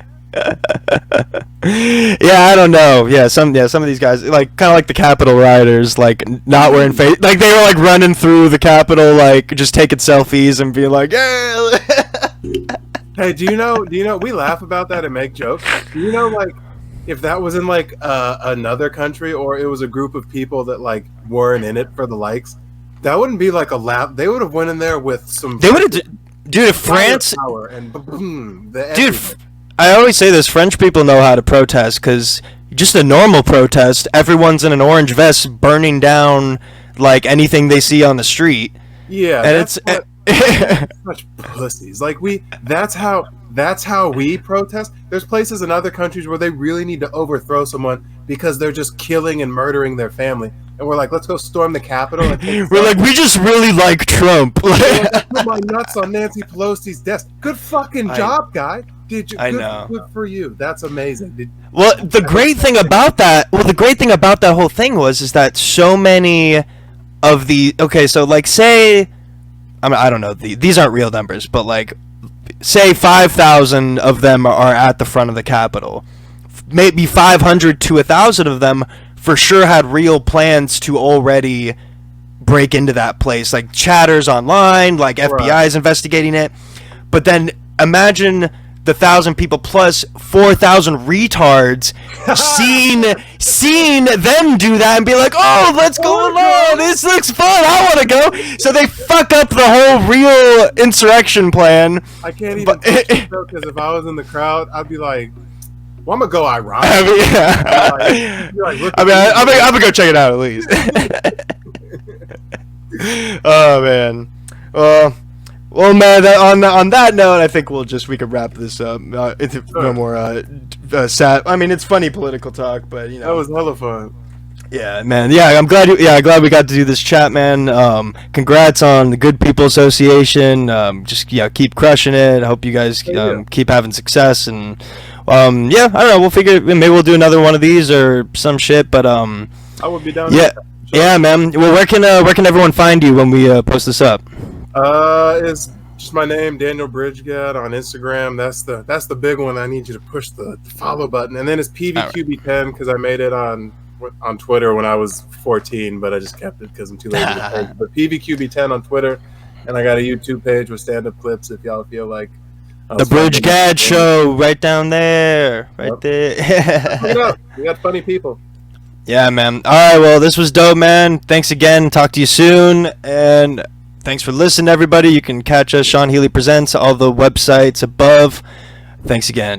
I don't know. Some of these guys, kind of like the Capitol rioters, not wearing face, they were running through the Capitol, just taking selfies and being like, yeah. Hey, do you know? We laugh about that and make jokes. Do you know, if that was in another country, or it was a group of people that weren't in it for the likes, that wouldn't be a laugh. They would have went in there with some. They would have, dude. If France, and boom, dude. I always say this: French people know how to protest, because just a normal protest, everyone's in an orange vest, burning down anything they see on the street. Yeah, and it's such pussies. That's how we protest. There's places in other countries where they really need to overthrow someone because they're just killing and murdering their family. And we're like, let's go storm the Capitol. We just really like Trump. Put my nuts on Nancy Pelosi's desk. Good fucking job, guy. Good for you. That's amazing. The great thing about that whole thing is that so many of the say, I don't know, these aren't real numbers, but say 5,000 of them are at the front of the Capitol. Maybe 500 to 1,000 of them for sure had real plans to already break into that place, chatters online, FBI's investigating it. But then imagine the 1,000 people plus 4,000 retards seeing them do that and be like, oh, let's go along, this looks fun, I want to go. So they fuck up the whole real insurrection plan. I can't even because if I was in the crowd, I'd be like, well, I'm gonna go Iraq. I'm gonna go check it out at least. Oh man. Well, man. On that note, I think we could wrap this up. It's no more sad. I mean, it's funny political talk, but that was hella fun. Yeah, man. Yeah, I'm glad. Glad we got to do this chat, man. Congrats on the Good People Association. Just keep crushing it. I hope you guys keep having success. And yeah, I don't know. We'll figure. Maybe we'll do another one of these or some shit. But I would be down. Yeah, yeah, man. Well, where can everyone find you when we post this up? It's just my name, Daniel Bridge-Gadd, on Instagram. That's the big one. I need you to push the follow button, and then it's PVQB10 because I made it on Twitter when I was 14, but I just kept it because I'm too lazy to change it. But PVQB10 on Twitter, and I got a YouTube page with stand-up clips if y'all feel like the Bridge-Gadd show right down there, there. We got funny people. Yeah, man. All right, well, this was dope, man. Thanks again. Talk to you soon, and thanks for listening, everybody. You can catch us, Sean Healy Presents, all the websites above. Thanks again.